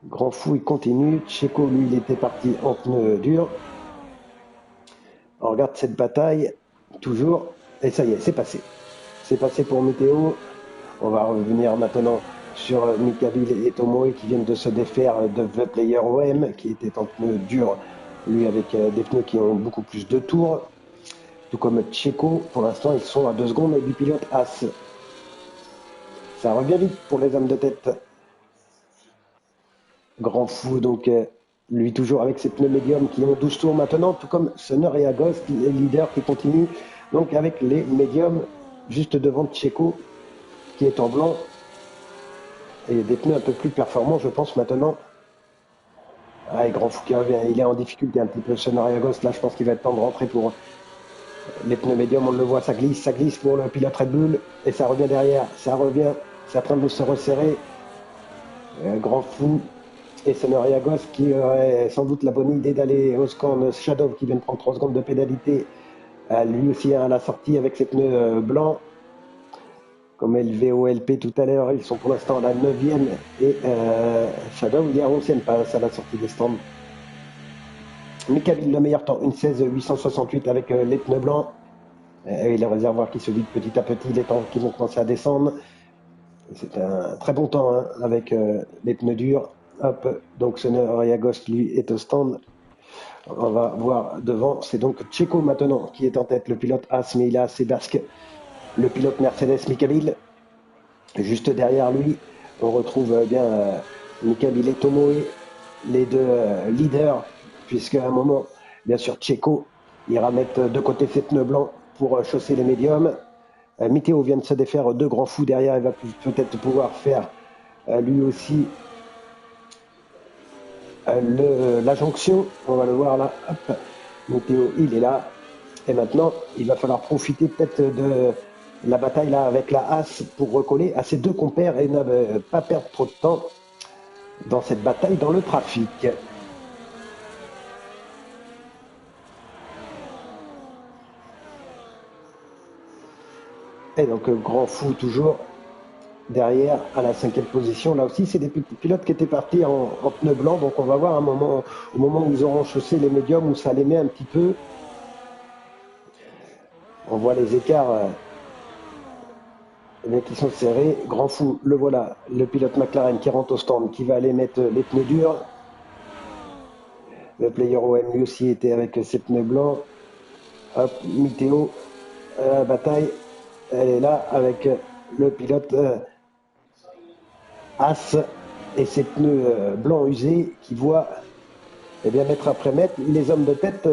Grand Fou il continue. Checo lui il était parti en pneu dur. On regarde cette bataille toujours et ça y est, c'est passé. C'est passé pour Miteo. On va revenir maintenant sur Mikabil et Tomoe qui viennent de se défaire de The Player OM qui était en pneu dur, lui avec des pneus qui ont beaucoup plus de tours. Tout comme Checo, pour l'instant ils sont à 2 secondes du pilote As. Ça revient vite pour les hommes de tête. Grand Fou, donc lui toujours avec ses pneus médiums qui ont 12 tours maintenant, tout comme Sonner et Agos, les leaders qui continuent donc avec les médiums juste devant Checo qui est en blanc. Et des pneus un peu plus performants, je pense, maintenant. Ah, et Grand Fou qui revient, il est en difficulté un petit peu. Sonner et Agos, là, je pense qu'il va être temps de rentrer pour les pneus médiums. On le voit, ça glisse pour le pilote Red Bull. Et ça revient derrière, ça revient, c'est en train de se resserrer. Grand Fou et Sonner et Agos qui aurait sans doute la bonne idée d'aller au scorn. Shadow qui vient de prendre 3 secondes de pénalité. Lui aussi à la sortie avec ses pneus blancs. Comme LVOLP tout à l'heure, ils sont pour l'instant à la 9e et Shadow il est à 11e passe à la sortie des stands. Mikabil le meilleur temps, une 16,868 avec les pneus blancs et le réservoir qui se vide petit à petit, les temps qui vont commencer à descendre. C'est un très bon temps hein, avec les pneus durs. Hop, donc Sonner et Agos lui est au stand. On va voir devant, c'est donc Checo maintenant qui est en tête, le pilote As, mais il a assez basque. Le pilote Mercedes Mikabil. Juste derrière lui, on retrouve bien Mikabil et Tomoe, les deux leaders, puisque à un moment, bien sûr, Checo ira mettre de côté ses pneus blancs pour chausser les médiums. Miteo vient de se défaire deux Grands Fous derrière, il va peut-être pouvoir faire lui aussi la jonction. On va le voir là. Hop. Miteo, il est là. Et maintenant, il va falloir profiter peut-être de la bataille là avec la As pour recoller à ses deux compères et ne pas perdre trop de temps dans cette bataille dans le trafic. Et donc Grand Fou toujours derrière à la 5e position. Là aussi, c'est des pilotes qui étaient partis en pneus blancs. Donc on va voir un moment, au moment où ils auront chaussé les médiums, où ça les met un petit peu. On voit les écarts qui sont serrés. Grand Fou, le voilà, le pilote McLaren qui rentre au stand, qui va aller mettre les pneus durs. Le player OM lui aussi était avec ses pneus blancs. Hop, Miteo, la bataille, elle est là avec le pilote As et ses pneus blancs usés qui voient bien, mètre après mètre, les hommes de tête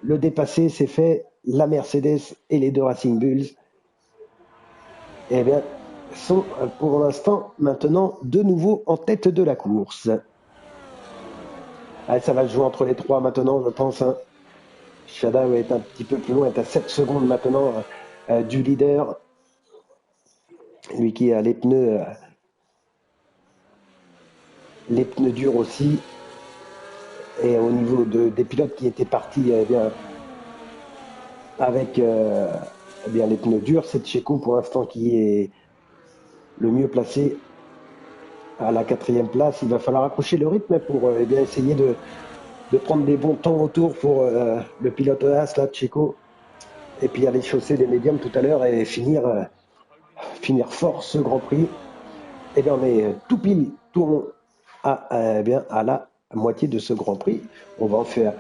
le dépasser, c'est fait. La Mercedes et les deux Racing Bulls. Eh bien, sont pour l'instant maintenant de nouveau en tête de la course. Ah, ça va se jouer entre les trois maintenant, je pense. Hein. Shadow est un petit peu plus loin, est à 7 secondes maintenant du leader. Lui qui a les pneus durs aussi. Et au niveau des pilotes qui étaient partis bien, avec bien, les pneus durs, c'est Checo pour l'instant qui est le mieux placé à la 4e place. Il va falloir accrocher le rythme pour bien essayer de prendre des bons temps autour pour le pilote As, là, Checo. Et puis aller chausser les médiums tout à l'heure et finir fort ce Grand Prix. Et bien on est tout pile, tout rond à la moitié de ce Grand Prix. On va en faire,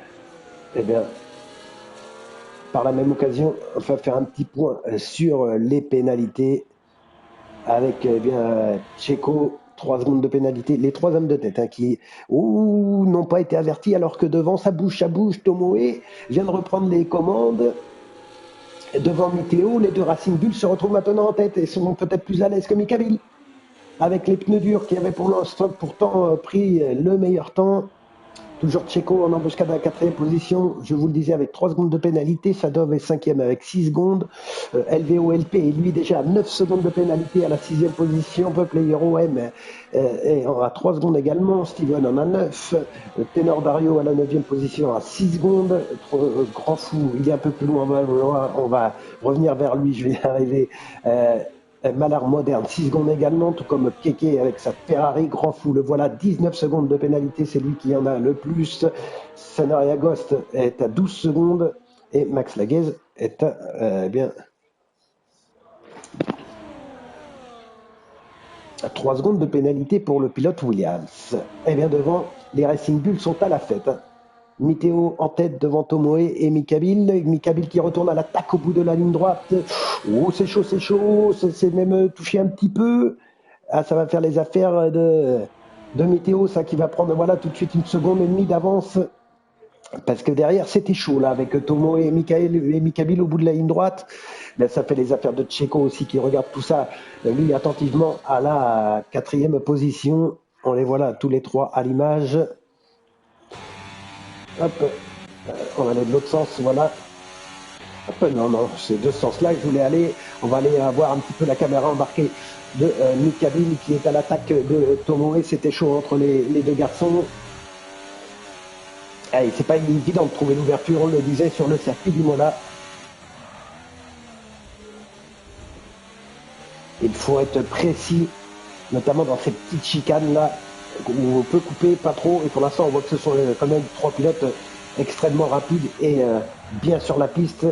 par la même occasion, on va faire un petit point sur les pénalités avec Checo, 3 secondes de pénalité. Les 3 hommes de tête hein, qui n'ont pas été avertis alors que devant, ça bouge. Tomoe vient de reprendre les commandes. Devant Miteo, les 2 Racing Bull se retrouvent maintenant en tête et sont peut-être plus à l'aise que Mika Bill. Avec les pneus durs qui avaient pour l'instant pourtant pris le meilleur temps. Toujours Checo en embuscade à la 4e position. Je vous le disais, avec 3 secondes de pénalité. Sadov est 5e avec 6 secondes. LVOLP est lui déjà à 9 secondes de pénalité à la 6e position. Player OM est à 3 secondes également. Steven en a 9. Ténor Dario à la 9e position à 6 secondes. Grand Fou, il est un peu plus loin. On va revenir vers lui. Je vais y arriver. Malard Moderne, 6 secondes également, tout comme Keke avec sa Ferrari. Grand Fou, le voilà, 19 secondes de pénalité, c'est lui qui en a le plus. Scenaria Ghost est à 12 secondes et Max Laguez est à à 3 secondes de pénalité pour le pilote Williams. Et bien devant, les Racing Bulls sont à la fête. Miteo en tête devant Tomoe et Mikabil. Mikabil qui retourne à l'attaque au bout de la ligne droite. Oh, c'est chaud. C'est même touché un petit peu. Ah, ça va faire les affaires de Miteo, ça qui va prendre voilà tout de suite 1,5 secondes d'avance. Parce que derrière, c'était chaud là avec Tomoe et Mikabil au bout de la ligne droite. Là, ça fait les affaires de Checo aussi qui regarde tout ça, lui attentivement à la 4e position. On les voit là tous les 3 à l'image. Hop, on va aller de l'autre sens, voilà. Hop, non, c'est de ce sens-là que je voulais aller. On va aller voir un petit peu la caméra embarquée de Mikabil qui est à l'attaque de Tomoe. C'était chaud entre les 2 garçons. Allez, c'est pas évident de trouver l'ouverture, on le disait, sur le circuit du Mola. Il faut être précis, notamment dans ces petites chicanes-là, où on peut couper pas trop. Et pour l'instant, on voit que ce sont quand même 3 pilotes extrêmement rapides et bien sur la piste,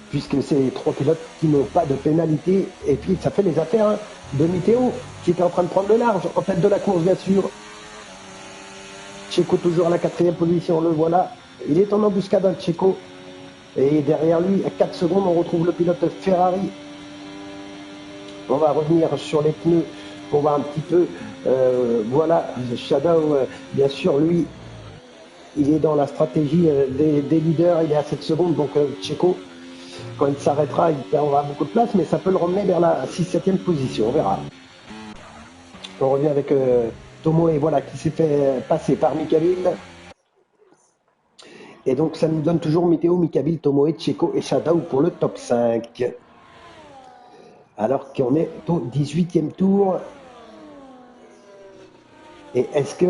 puisque c'est 3 pilotes qui n'ont pas de pénalité. Et puis, ça fait les affaires de Miteo, qui était en train de prendre le large, en tête de la course, bien sûr. Checo toujours à la 4e position, le voilà. Il est en embuscade, Checo. Et derrière lui, à 4 secondes, on retrouve le pilote Ferrari. On va revenir sur les pneus pour voir un petit peu. Voilà, Shadow, bien sûr, lui, il est dans la stratégie des leaders. Il est à 7 secondes, donc Checo, quand il s'arrêtera, il perdra beaucoup de place, mais ça peut le ramener vers la 6-7e position. On verra. On revient avec Tomoe, voilà, qui s'est fait passer par Mikabil. Et donc, ça nous donne toujours Miteo, Mikabil, Tomoe, Checo et Shadow pour le top 5. Alors qu'on est au 18e tour. Et est-ce que,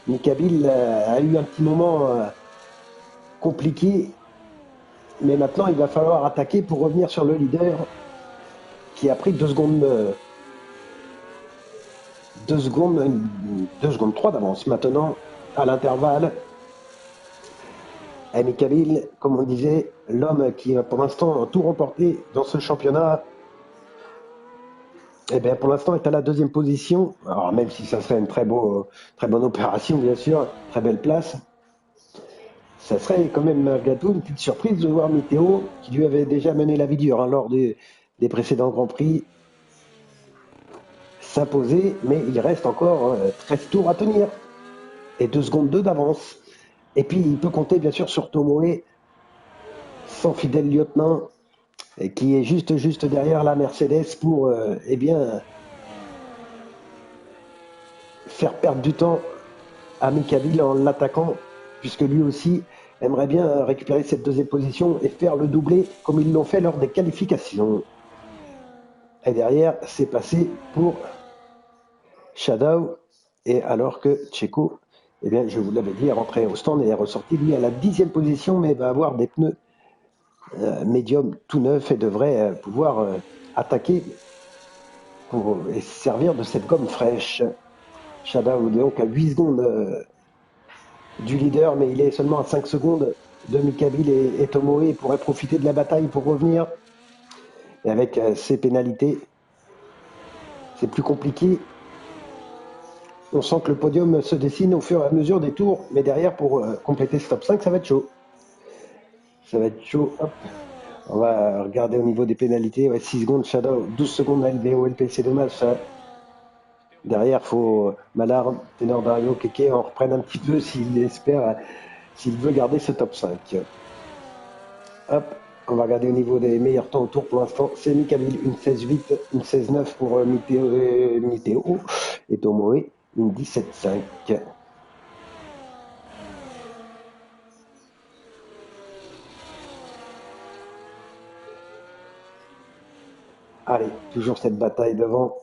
Mikabil a eu un petit moment compliqué, mais maintenant il va falloir attaquer pour revenir sur le leader qui a pris 2 secondes 3 d'avance maintenant à l'intervalle. Et Mikabil, comme on disait, l'homme qui a pour l'instant tout remporté dans ce championnat, pour l'instant est à la 2e position. Alors même si ça serait une très bonne opération, bien sûr, très belle place, ça serait quand même malgré tout une petite surprise de voir Miteo, qui lui avait déjà mené la vie dure lors des précédents Grands Prix, s'imposer, mais il reste encore 13 tours à tenir et 2 secondes 2 d'avance. Et puis il peut compter bien sûr sur Tomoe, son fidèle lieutenant, et qui est juste derrière la Mercedes pour eh bien, faire perdre du temps à Mikabil en l'attaquant, puisque lui aussi aimerait bien récupérer cette deuxième position et faire le doublé comme ils l'ont fait lors des qualifications. Et derrière, c'est passé pour Shadow, et alors que Checo, eh bien, je vous l'avais dit, est rentré au stand et est ressorti lui à la 10e position, mais va avoir des pneus médium tout neufs et devrait pouvoir attaquer et servir de cette gomme fraîche. Shadow donc à 8 secondes du leader, mais il est seulement à 5 secondes de Mikabil et Tomoe. Il pourrait profiter de la bataille pour revenir. Et avec ces pénalités, c'est plus compliqué. On sent que le podium se dessine au fur et à mesure des tours, mais derrière, pour compléter ce top 5, ça va être chaud. Ça va être chaud. Hop. On va regarder au niveau des pénalités. Ouais, 6 secondes Shadow, 12 secondes LVOLP, c'est dommage ça. Derrière, il faut Malar, Tenor Dario, Keke en reprenne un petit peu s'il espère, s'il veut garder ce top 5. Hop, on va regarder au niveau des meilleurs temps au tour pour l'instant. C'est Mikabil, une 16-8, une 16-9 pour Miteo et Tomoe, une 17-5. Allez, toujours cette bataille devant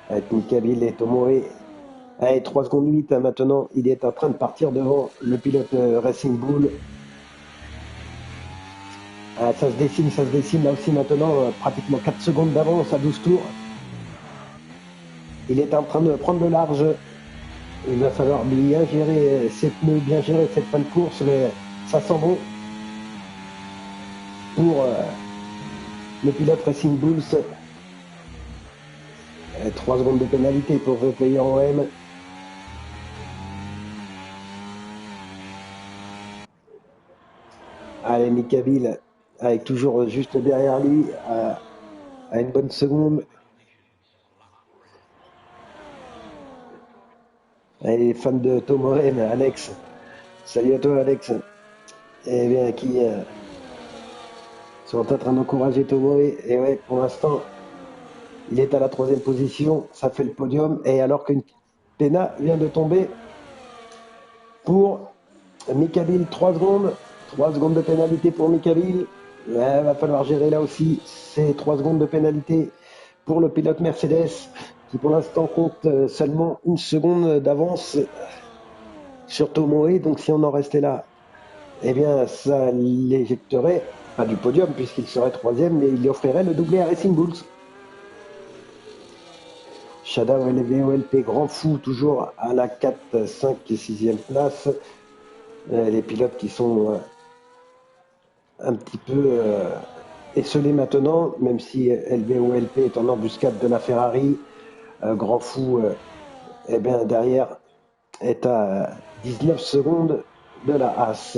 avec Mikabil et Tomoe. Allez, 3 secondes 8 hein, maintenant. Il est en train de partir devant le pilote Racing Bull. Ah, ça se dessine là aussi maintenant. Pratiquement 4 secondes d'avance à 12 tours. Il est en train de prendre le large. Il va falloir bien gérer ses pneus, bien gérer cette fin de course, mais ça sent bon pour le pilote Racing Bulls. 3 secondes de pénalité pour The Player OM. Allez, Mikabil, avec toujours juste derrière lui, à une bonne seconde. Allez, les fans de Tom Oren, Alex. Salut à toi, Alex. Eh bien, qui sont en train d'encourager Tomoe. Et ouais, pour l'instant, il est à la 3e position. Ça fait le podium. Et alors qu'une Pena vient de tomber pour Mikabil, 3 secondes. 3 secondes de pénalité pour Mikabil. Il va falloir gérer là aussi ces 3 secondes de pénalité pour le pilote Mercedes qui pour l'instant compte seulement une seconde d'avance sur Tomoe. Donc si on en restait là, eh bien ça l'éjecterait, pas du podium puisqu'il serait 3e, mais il lui offrirait le doublé à Racing Bulls. Shadow LVOLP Grand Fou toujours à la 4, 5 et 6e place. Les pilotes qui sont un petit peu esselés maintenant, même si LVOLP est en embuscade de la Ferrari. Grand Fou, eh bien, derrière, est à 19 secondes de la Haas.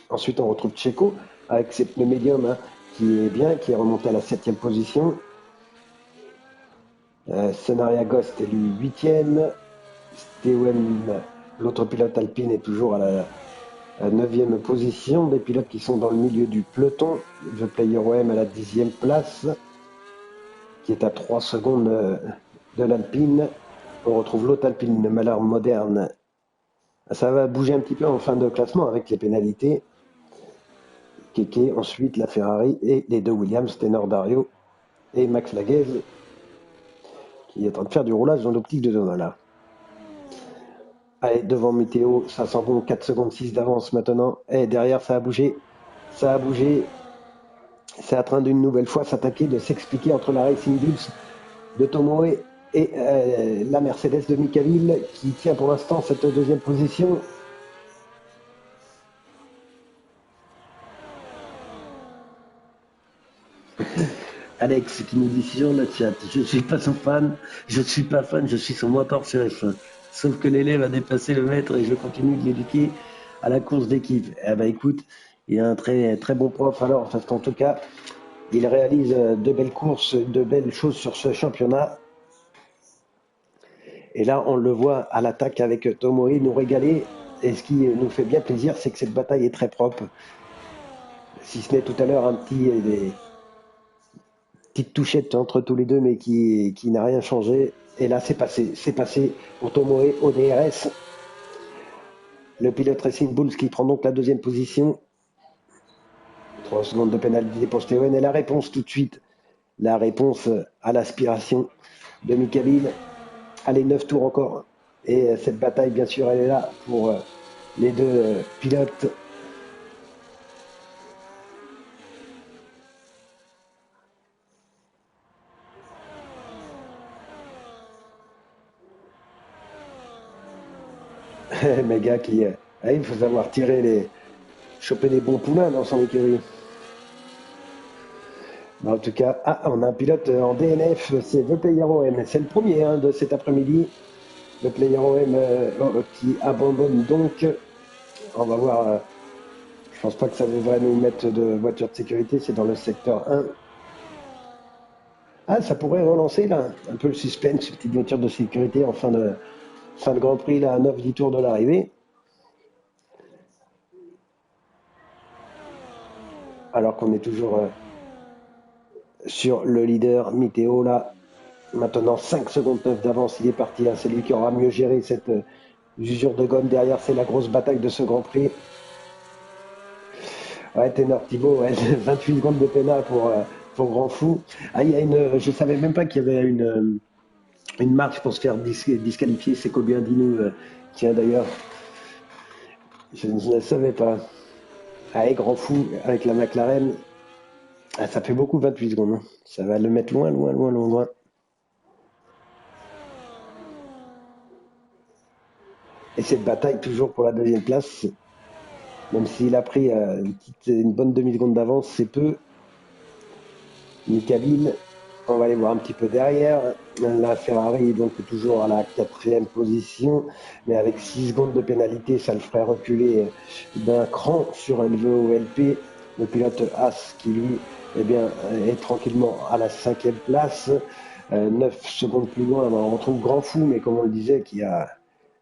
Ensuite, on retrouve Checo avec ses pneus médiums hein, qui est bien, qui est remonté à la 7e position. Senaria Ghost est lui 8e. Stewen, l'autre pilote alpine, est toujours à la 9e position. Des pilotes qui sont dans le milieu du peloton. The Player OM à la 10e place, qui est à 3 secondes de l'alpine. On retrouve l'autre alpine Malheur Moderne. Ça va bouger un petit peu en fin de classement avec les pénalités. Keke, ensuite la Ferrari et les deux Williams, Tenor Dario et Max Laguez, qui est en train de faire du roulage dans l'optique de Donala. Allez, devant Météo, ça sent bon, 4 secondes 6 d'avance maintenant. Et derrière, ça a bougé. Ça a bougé. C'est en train d'une nouvelle fois s'attaquer, de s'expliquer entre la Racing Bulls de Tomoe et la Mercedes de Mikabil, qui tient pour l'instant cette 2e position. Alex qui nous dit sur le chat, je suis pas son fan, je suis pas fan, je suis son mentor sur F1. Sauf que l'élève a dépassé le maître et je continue de l'éduquer à la course d'équipe. Eh ben écoute, il y a un très très bon prof alors, parce qu'en tout cas, il réalise de belles courses, de belles choses sur ce championnat. Et là, on le voit à l'attaque avec Tomoe nous régaler. Et ce qui nous fait bien plaisir, c'est que cette bataille est très propre. Si ce n'est tout à l'heure des petites touchettes entre tous les deux, mais qui n'a rien changé. Et là, c'est passé pour Tomoe au DRS. Le pilote Racing Bulls qui prend donc la deuxième position. 3 secondes de pénalité pour Steven. Et la réponse tout de suite. La réponse à l'aspiration de Mikabil. Allez, 9 tours encore. Et cette bataille, bien sûr, elle est là pour les deux pilotes. Méga qui. Il faut savoir choper les bons poulains dans son écurie. En tout cas, on a un pilote en DNF, c'est The Player OM. C'est le premier de cet après-midi. Le Player OM qui abandonne donc. On va voir. Je pense pas que ça devrait nous mettre de voiture de sécurité, c'est dans le secteur 1. Ah, ça pourrait relancer là, un peu le suspense, petite voiture de sécurité en fin de Grand Prix, là, à 9-10 tours de l'arrivée. Alors qu'on est toujours sur le leader Miteo là. Maintenant 5 secondes 9 d'avance, il est parti. C'est lui qui aura mieux géré cette usure de gomme derrière. C'est la grosse bataille de ce Grand Prix. Ouais, Ténor Thibault, 28 secondes de pénal pour Grand Fou. Ah, je savais même pas qu'il y avait une marche pour se faire disqualifier. C'est combien, dis-nous. Tiens, d'ailleurs, je ne savais pas. Allez, Grand Fou avec la McLaren. Ah, ça fait beaucoup 28 secondes. Ça va le mettre loin, loin, loin, loin, loin. Et cette bataille toujours pour la deuxième place, même s'il a pris une bonne demi-seconde d'avance, c'est peu. Mikabil, on va aller voir un petit peu derrière. La Ferrari est donc toujours à la 4e position, mais avec 6 secondes de pénalité, ça le ferait reculer d'un cran sur LVO-LP. Le pilote As qui lui est tranquillement à la 5e place. 9 secondes plus loin, on retrouve Grand Fou, mais comme on le disait,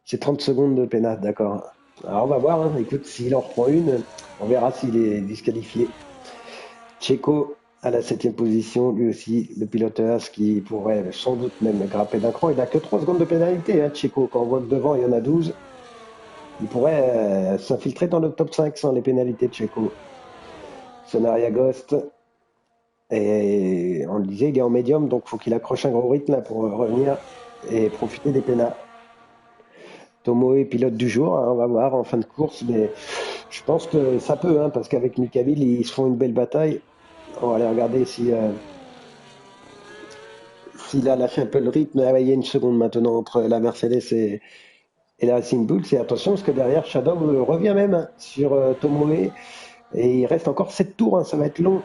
c'est 30 secondes de pénal, d'accord. Alors on va voir, écoute, s'il en reprend une, on verra s'il est disqualifié. Checo à la 7e position, lui aussi, le pilote As qui pourrait sans doute même grimper d'un cran. Il n'a que 3 secondes de pénalité, Checo. Quand on voit que devant, il y en a 12. Il pourrait s'infiltrer dans le top 5 sans les pénalités de Checo. Sonaria Ghost. Et on le disait, il est en médium, donc il faut qu'il accroche un gros rythme là, pour revenir et profiter des pénals. Tomoe, pilote du jour, on va voir en fin de course, mais je pense que ça peut, parce qu'avec Mikabil, ils se font une belle bataille. On va aller regarder s'il a lâché un peu le rythme. Il y a une seconde maintenant entre la Mercedes et la Racing Bulls. Et attention, parce que derrière, Shadow revient même sur Tomoe. Et il reste encore 7 tours, ça va être long.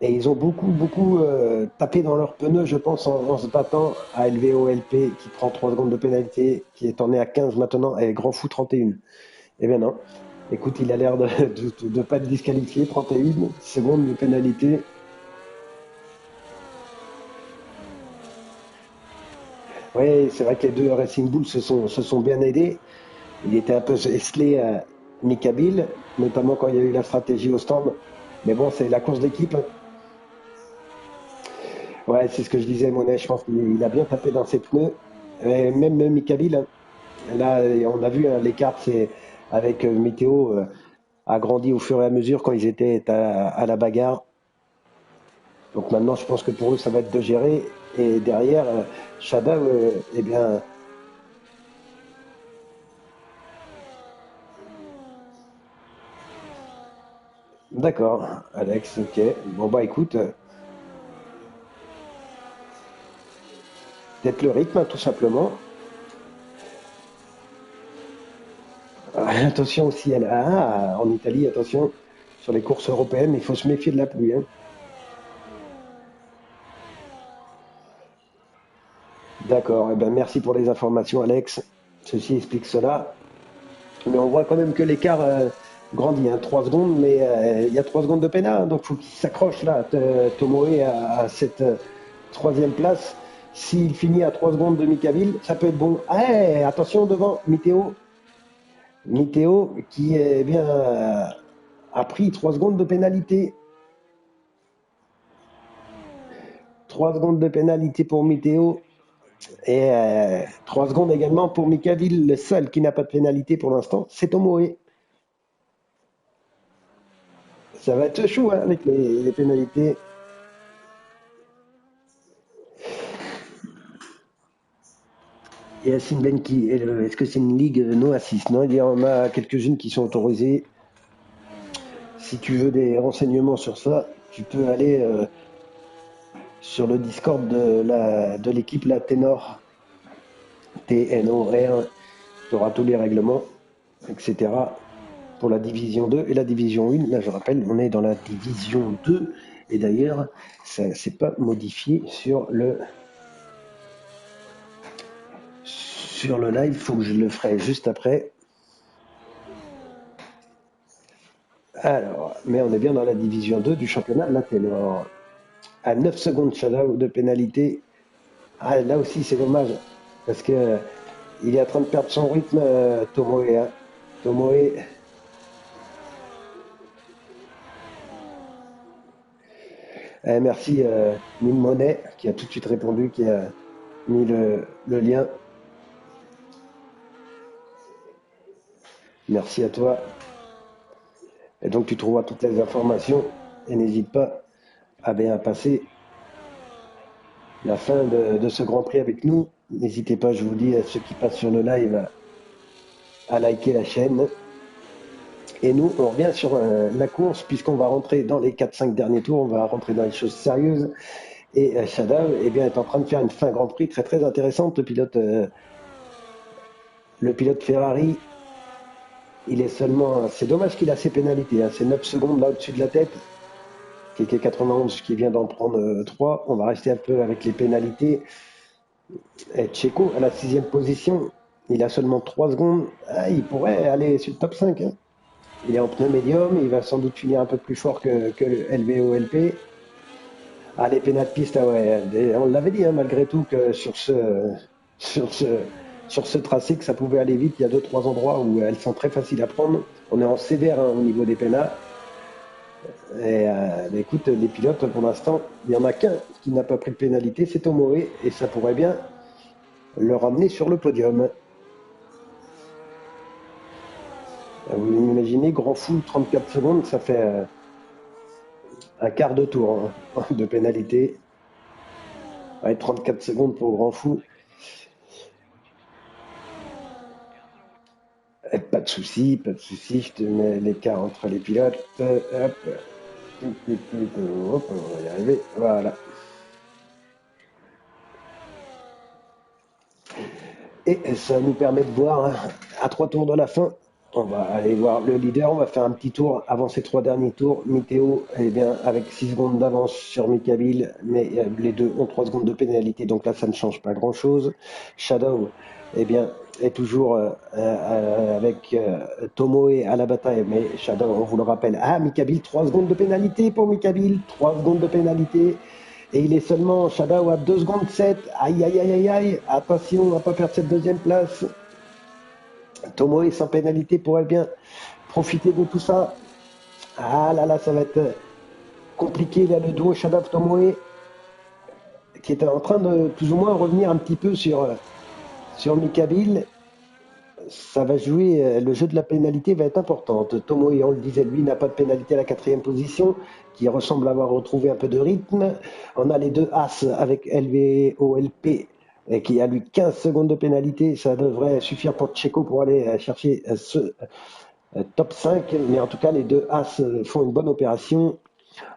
Et ils ont beaucoup tapé dans leurs pneus, je pense, en se battant à LVO-LP qui prend 3 secondes de pénalité, qui est emmené à 15 maintenant, et Grand Fou 31. Eh bien non. Écoute, il a l'air de ne pas être disqualifié. 31 secondes de pénalité. Oui, c'est vrai que les deux Racing Bulls se sont bien aidés. Il était un peu esselé à Mikabil, notamment quand il y a eu la stratégie au stand. Mais bon, c'est la course d'équipe. Ouais, c'est ce que je disais, Monet. Je pense qu'il a bien tapé dans ses pneus. Et même Mikabil, là, on a vu l'écart, c'est avec Météo a grandi au fur et à mesure quand ils étaient à la bagarre. Donc maintenant, je pense que pour eux, ça va être de gérer. Et derrière, Shadow, eh bien, d'accord, Alex, ok. Bon, bah écoute, peut-être le rythme, tout simplement. Attention aussi, en Italie, attention, sur les courses européennes, il faut se méfier de la pluie. D'accord, eh ben, merci pour les informations, Alex. Ceci explique cela. Mais on voit quand même que l'écart grandit, 3 secondes, mais il y a 3 secondes de pénal, donc il faut qu'il s'accroche là, Tomoe, à cette 3e place. S'il finit à 3 secondes de Mikabil, ça peut être bon. Attention devant, Miteo qui est bien a pris 3 secondes de pénalité. 3 secondes de pénalité pour Météo et 3 secondes également pour Mikaville. Le seul qui n'a pas de pénalité pour l'instant, c'est Tomoe. Ça va être chaud hein, avec les pénalités. Et Yacine Benki, est-ce que c'est une ligue no assist? Non, il y en a quelques-unes qui sont autorisées. Si tu veux des renseignements sur ça, tu peux aller sur le Discord de l'équipe La Ténor, TNOR. Tu auras tous les règlements, etc. pour la division 2 et la division 1. Là, je rappelle, on est dans la division 2. Et d'ailleurs, ça ne s'est pas modifié sur le live. Il faut que je le ferai juste après. Alors, mais on est bien dans la division 2 du championnat de la Ténor. À 9 secondes de pénalité. Ah, là aussi, c'est dommage. Parce que il est en train de perdre son rythme, Tomoe. Hein. Tomoe. Merci, Mine Monet, qui a tout de suite répondu, qui a mis le lien. Merci à toi. Et donc, tu trouveras toutes les informations. Et n'hésite pas à bien passer la fin de ce Grand Prix avec nous. N'hésitez pas, je vous dis, à ceux qui passent sur le live, à liker la chaîne. Et nous, on revient sur la course, puisqu'on va rentrer dans les 4-5 derniers tours, on va rentrer dans les choses sérieuses. Et Shadow est en train de faire une fin Grand Prix très très intéressante. Le pilote Ferrari, il est seulement... C'est dommage qu'il a ses pénalités, hein, c'est 9 secondes là au-dessus de la tête. KK 91 qui vient d'en prendre 3. On va rester un peu avec les pénalités. Et Checo à la 6e position, il a seulement 3 secondes. Ah, il pourrait aller sur le top 5. Hein. Il est en pneu médium, il va sans doute finir un peu plus fort que le LVO-LP. Ah, les pénales de piste, ah ouais, on l'avait dit hein, malgré tout que sur ce tracé que ça pouvait aller vite. Il y a 2-3 endroits où elles sont très faciles à prendre. On est en sévère hein, au niveau des pénales. Et écoute, les pilotes, pour l'instant, il n'y en a qu'un qui n'a pas pris de pénalité, c'est Tomoe, et ça pourrait bien le ramener sur le podium. Vous imaginez, grand fou, 34 secondes, ça fait un quart de tour hein, de pénalité. Ouais, 34 secondes pour grand fou. Pas de souci, je te mets l'écart entre les pilotes. Hop, on va y arriver, voilà. Et ça nous permet de voir, hein, à 3 tours de la fin, on va aller voir le leader, on va faire un petit tour avant ces 3 derniers tours. Météo, eh bien, avec 6 secondes d'avance sur Mikaville, mais les deux ont 3 secondes de pénalité, donc là, ça ne change pas grand-chose. Shadow, eh bien, est toujours avec Tomoe à la bataille, mais Shadow, on vous le rappelle, Mikaville, 3 secondes de pénalité pour Mikaville, 3 secondes de pénalité. Et il est seulement Shadow à 2 secondes 7. Aïe, aïe, aïe, aïe, aïe. Attention, on ne va pas perdre cette deuxième place. Tomoe sans pénalité pourrait bien profiter de tout ça. Ah là là, ça va être compliqué. Il y a le duo Shadow Tomoe qui est en train de plus ou moins revenir un petit peu sur Mikaville. Ça va jouer, le jeu de la pénalité va être importante. Tomoe, on le disait, lui, n'a pas de pénalité à la 4e position, qui ressemble avoir retrouvé un peu de rythme. On a les deux As avec LVOLP, qui a lui 15 secondes de pénalité. Ça devrait suffire pour Checo pour aller chercher ce top 5. Mais en tout cas, les deux As font une bonne opération.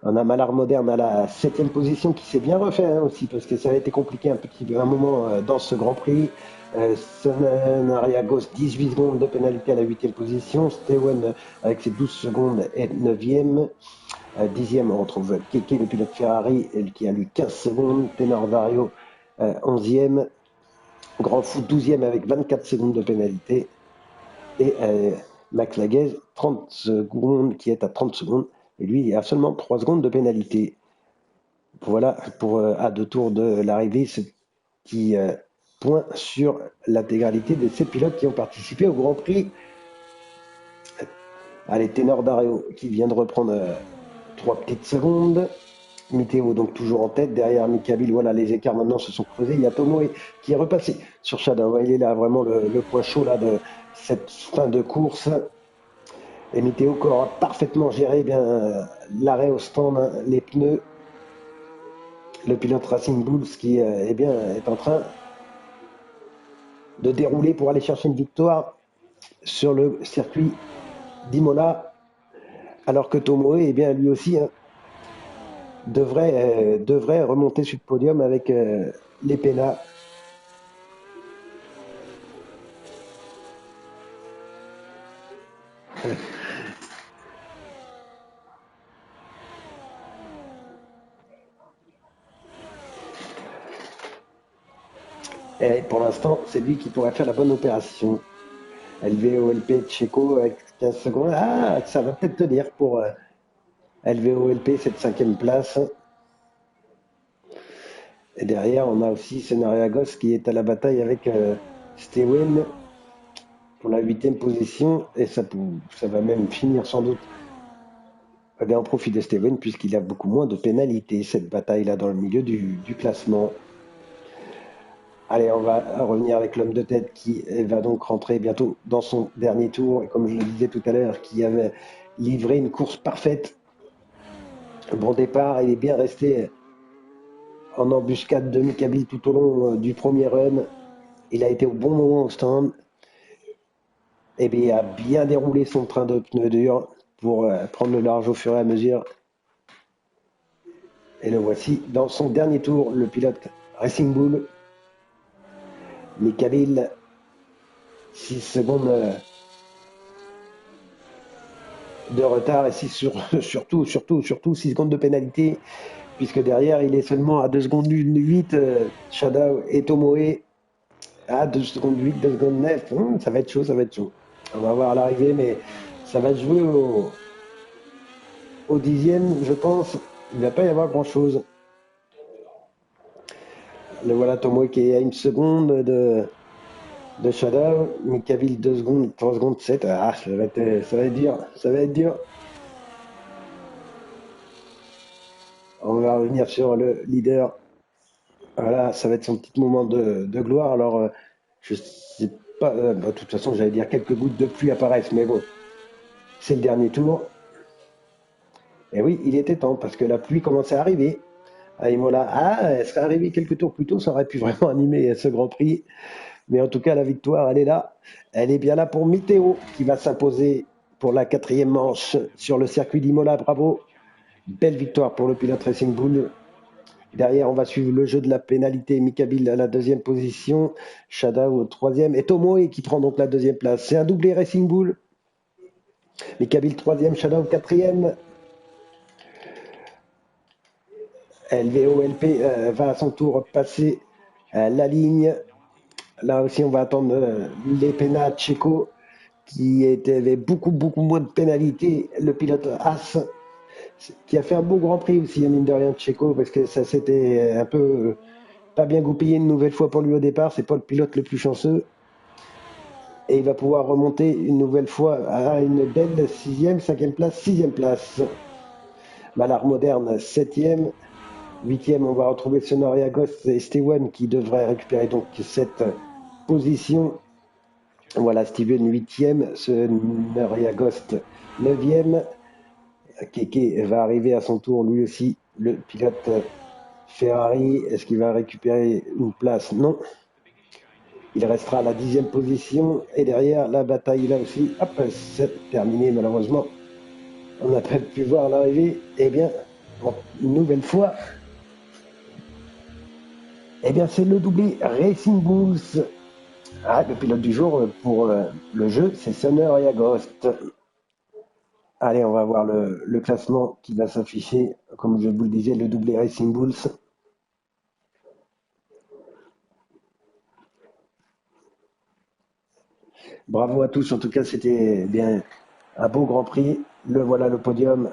On a Malard Moderne à la 7e position qui s'est bien refait hein, aussi, parce que ça a été compliqué un moment dans ce Grand Prix. Sonariagos, 18 secondes de pénalité à la 8e position. Stewen avec ses 12 secondes est 9e. 10e, on retrouve Keke, le pilote Ferrari, qui a lui 15 secondes. Tenor Vario, 11e. Grand Fou, 12e avec 24 secondes de pénalité. Et Max Laguez, 30 secondes, qui est à 30 secondes. Et lui, il a seulement 3 secondes de pénalité. Voilà, pour à 2 tours de l'arrivée, ce qui point sur l'intégralité de ces pilotes qui ont participé au Grand Prix Allez, Ténor d'Areo qui vient de reprendre 3 petites secondes. Miteo donc toujours en tête, derrière Mikabil, voilà, les écarts maintenant se sont creusés. Il y a Tomoe qui est repassé sur Shadow. Il est là vraiment le point chaud là, de cette fin de course. Et Miteo qui aura parfaitement géré l'arrêt au stand, hein, les pneus. Le pilote Racing Bulls qui est en train de dérouler pour aller chercher une victoire sur le circuit d'Imola. Alors que Tomoe, lui aussi, hein, devrait remonter sur le podium avec les Pénas. Et pour l'instant, c'est lui qui pourrait faire la bonne opération. LVOLP Tcheco avec 15 secondes. Ah, ça va peut-être tenir pour LVOLP, cette 5e place. Et derrière, on a aussi Senariagos qui est à la bataille avec Stewen pour la 8e position. Et ça va même finir sans doute en profit de Steven puisqu'il a beaucoup moins de pénalités, cette bataille-là, dans le milieu du classement. Allez, on va revenir avec l'homme de tête qui va donc rentrer bientôt dans son dernier tour. Et comme je le disais tout à l'heure, qui avait livré une course parfaite. Bon départ, il est bien resté en embuscade de Mikabil tout au long du premier run. Il a été au bon moment au stand. Et bien, il a bien déroulé son train de pneus durs pour prendre le large au fur et à mesure. Et le voici dans son dernier tour, le pilote Racing Bull. Mikabil, 6 secondes de retard et surtout 6 secondes de pénalité, puisque derrière il est seulement à 2 secondes 8, Shadow et Tomoe à 2 secondes 8, 2 secondes 9. Ça va être chaud, ça va être chaud. On va voir à l'arrivée, mais ça va jouer au 10e, je pense. Il ne va pas y avoir grand chose. Le voilà Tomoe qui est à 1 seconde de Shadow, Mikabil 2 secondes, 3 secondes 7. Ah, ça va être dur, ça va être dur. On va revenir sur le leader. Voilà, ça va être son petit moment de gloire. Alors, je sais pas, de toute façon, j'allais dire quelques gouttes de pluie apparaissent, mais bon, c'est le dernier tour. Et oui, il était temps parce que la pluie commençait à arriver à Imola. Ah, elle serait arrivée quelques tours plus tôt, ça aurait pu vraiment animer ce Grand Prix. Mais en tout cas, la victoire, elle est là. Elle est bien là pour Miteo qui va s'imposer pour la 4e manche sur le circuit d'Imola. Bravo. Belle victoire pour le pilote Racing Bull. Derrière, on va suivre le jeu de la pénalité. Mikabil à la 2e position, Shadow au 3e et Tomoe qui prend donc la 2e place. C'est un doublé Racing Bull. Mikabil 3e, Shadow 4e. LVOLP va à son tour passer la ligne. Là aussi, on va attendre les pénats Tcheco qui avait beaucoup moins de pénalités. Le pilote As qui a fait un beau Grand Prix aussi, mine de rien, Tcheco, parce que ça s'était un peu pas bien goupillé une nouvelle fois pour lui au départ. C'est pas le pilote le plus chanceux. Et il va pouvoir remonter une nouvelle fois à une belle 6e, 5e place, 6e place. Malar Moderne 7e. 8e, on va retrouver Sonoria Ghost et Steven qui devraient récupérer donc cette position. Voilà, Steven 8e, Sonoria Ghost 9e. Keke va arriver à son tour lui aussi, le pilote Ferrari. Est-ce qu'il va récupérer une place? Non. Il restera à la 10e position. Et derrière, la bataille là aussi, hop, c'est terminé malheureusement. On n'a pas pu voir l'arrivée. Eh bien, une nouvelle fois, eh bien, c'est le doublé Racing Bulls. Ah, le pilote du jour pour le jeu, c'est Sonoria Ghost. Allez, on va voir le classement qui va s'afficher. Comme je vous le disais, le doublé Racing Bulls. Bravo à tous. En tout cas, c'était bien un beau Grand Prix. Le voilà, le podium.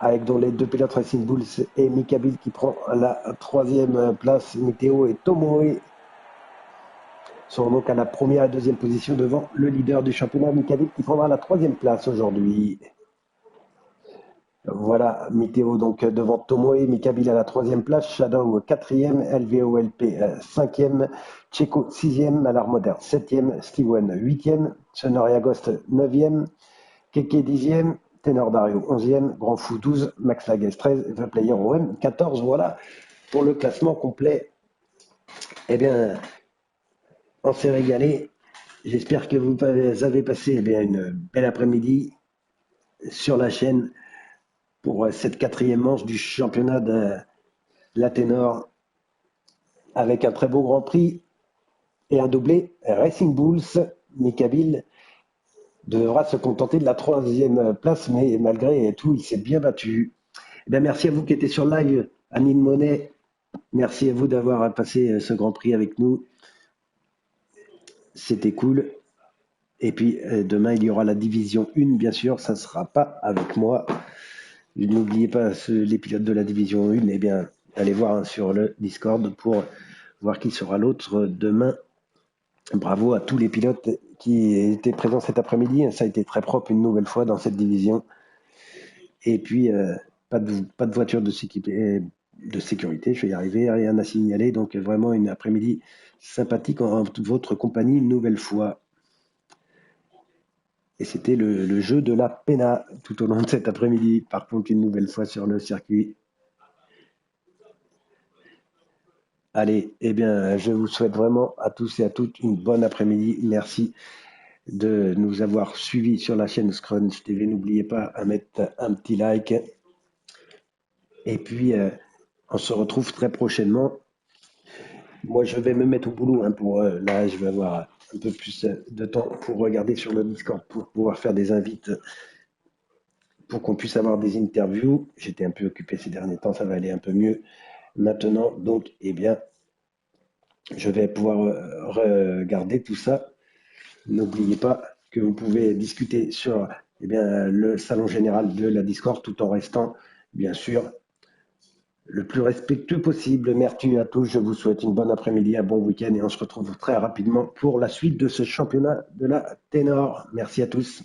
Avec donc les deux pilotes Racing Bulls et Mikabil qui prend la 3e place. Miteo et Tomoe sont donc à la première et deuxième position devant le leader du championnat, Mikabic, qui prendra la troisième place aujourd'hui. Voilà, Miteo donc devant Tomoe, Mikabil à la troisième place, Shadow quatrième, LVOLP cinquième, Checo sixième, Malar Modern septième, Steven huitième, Sonoria Ghost neuvième, Keke dixième, Tenor Dario onzième, Grand Fou 12, Max Lagues 13, The Player OM 14. Voilà pour le classement complet. Eh bien, on s'est régalé. J'espère que vous avez passé une belle après-midi sur la chaîne pour cette quatrième manche du championnat de la Ténor avec un très beau Grand Prix et un doublé Racing Bulls. Mikabil devra se contenter de la troisième place, mais malgré tout, il s'est bien battu. Eh bien, merci à vous qui étiez sur live, Anine Monet. Merci à vous d'avoir passé ce Grand Prix avec nous. C'était cool. Et puis demain, il y aura la division 1, bien sûr. Ça ne sera pas avec moi. N'oubliez pas les pilotes de la division 1. Eh bien, allez voir sur le Discord pour voir qui sera l'autre demain. Bravo à tous les pilotes qui étaient présents cet après-midi. Ça a été très propre une nouvelle fois dans cette division. Et puis, pas de voiture de sécurité, je vais y arriver, rien à signaler. Donc, vraiment une après-midi sympathique en votre compagnie une nouvelle fois. Et c'était le jeu de la pena tout au long de cet après-midi. Par contre, une nouvelle fois sur le circuit. Allez, eh bien, je vous souhaite vraiment à tous et à toutes une bonne après-midi. Merci de nous avoir suivis sur la chaîne Scrunch TV. N'oubliez pas à mettre un petit like. Et puis, on se retrouve très prochainement. Moi, je vais me mettre au boulot. Pour là, je vais avoir un peu plus de temps pour regarder sur le Discord, pour pouvoir faire des invites, pour qu'on puisse avoir des interviews. J'étais un peu occupé ces derniers temps, ça va aller un peu mieux maintenant. Donc, eh bien, je vais pouvoir regarder tout ça. N'oubliez pas que vous pouvez discuter sur le salon général de la Discord tout en restant, bien sûr, le plus respectueux possible. Merci à tous. Je vous souhaite une bonne après-midi, un bon week-end et on se retrouve très rapidement pour la suite de ce championnat de la Ténor. Merci à tous.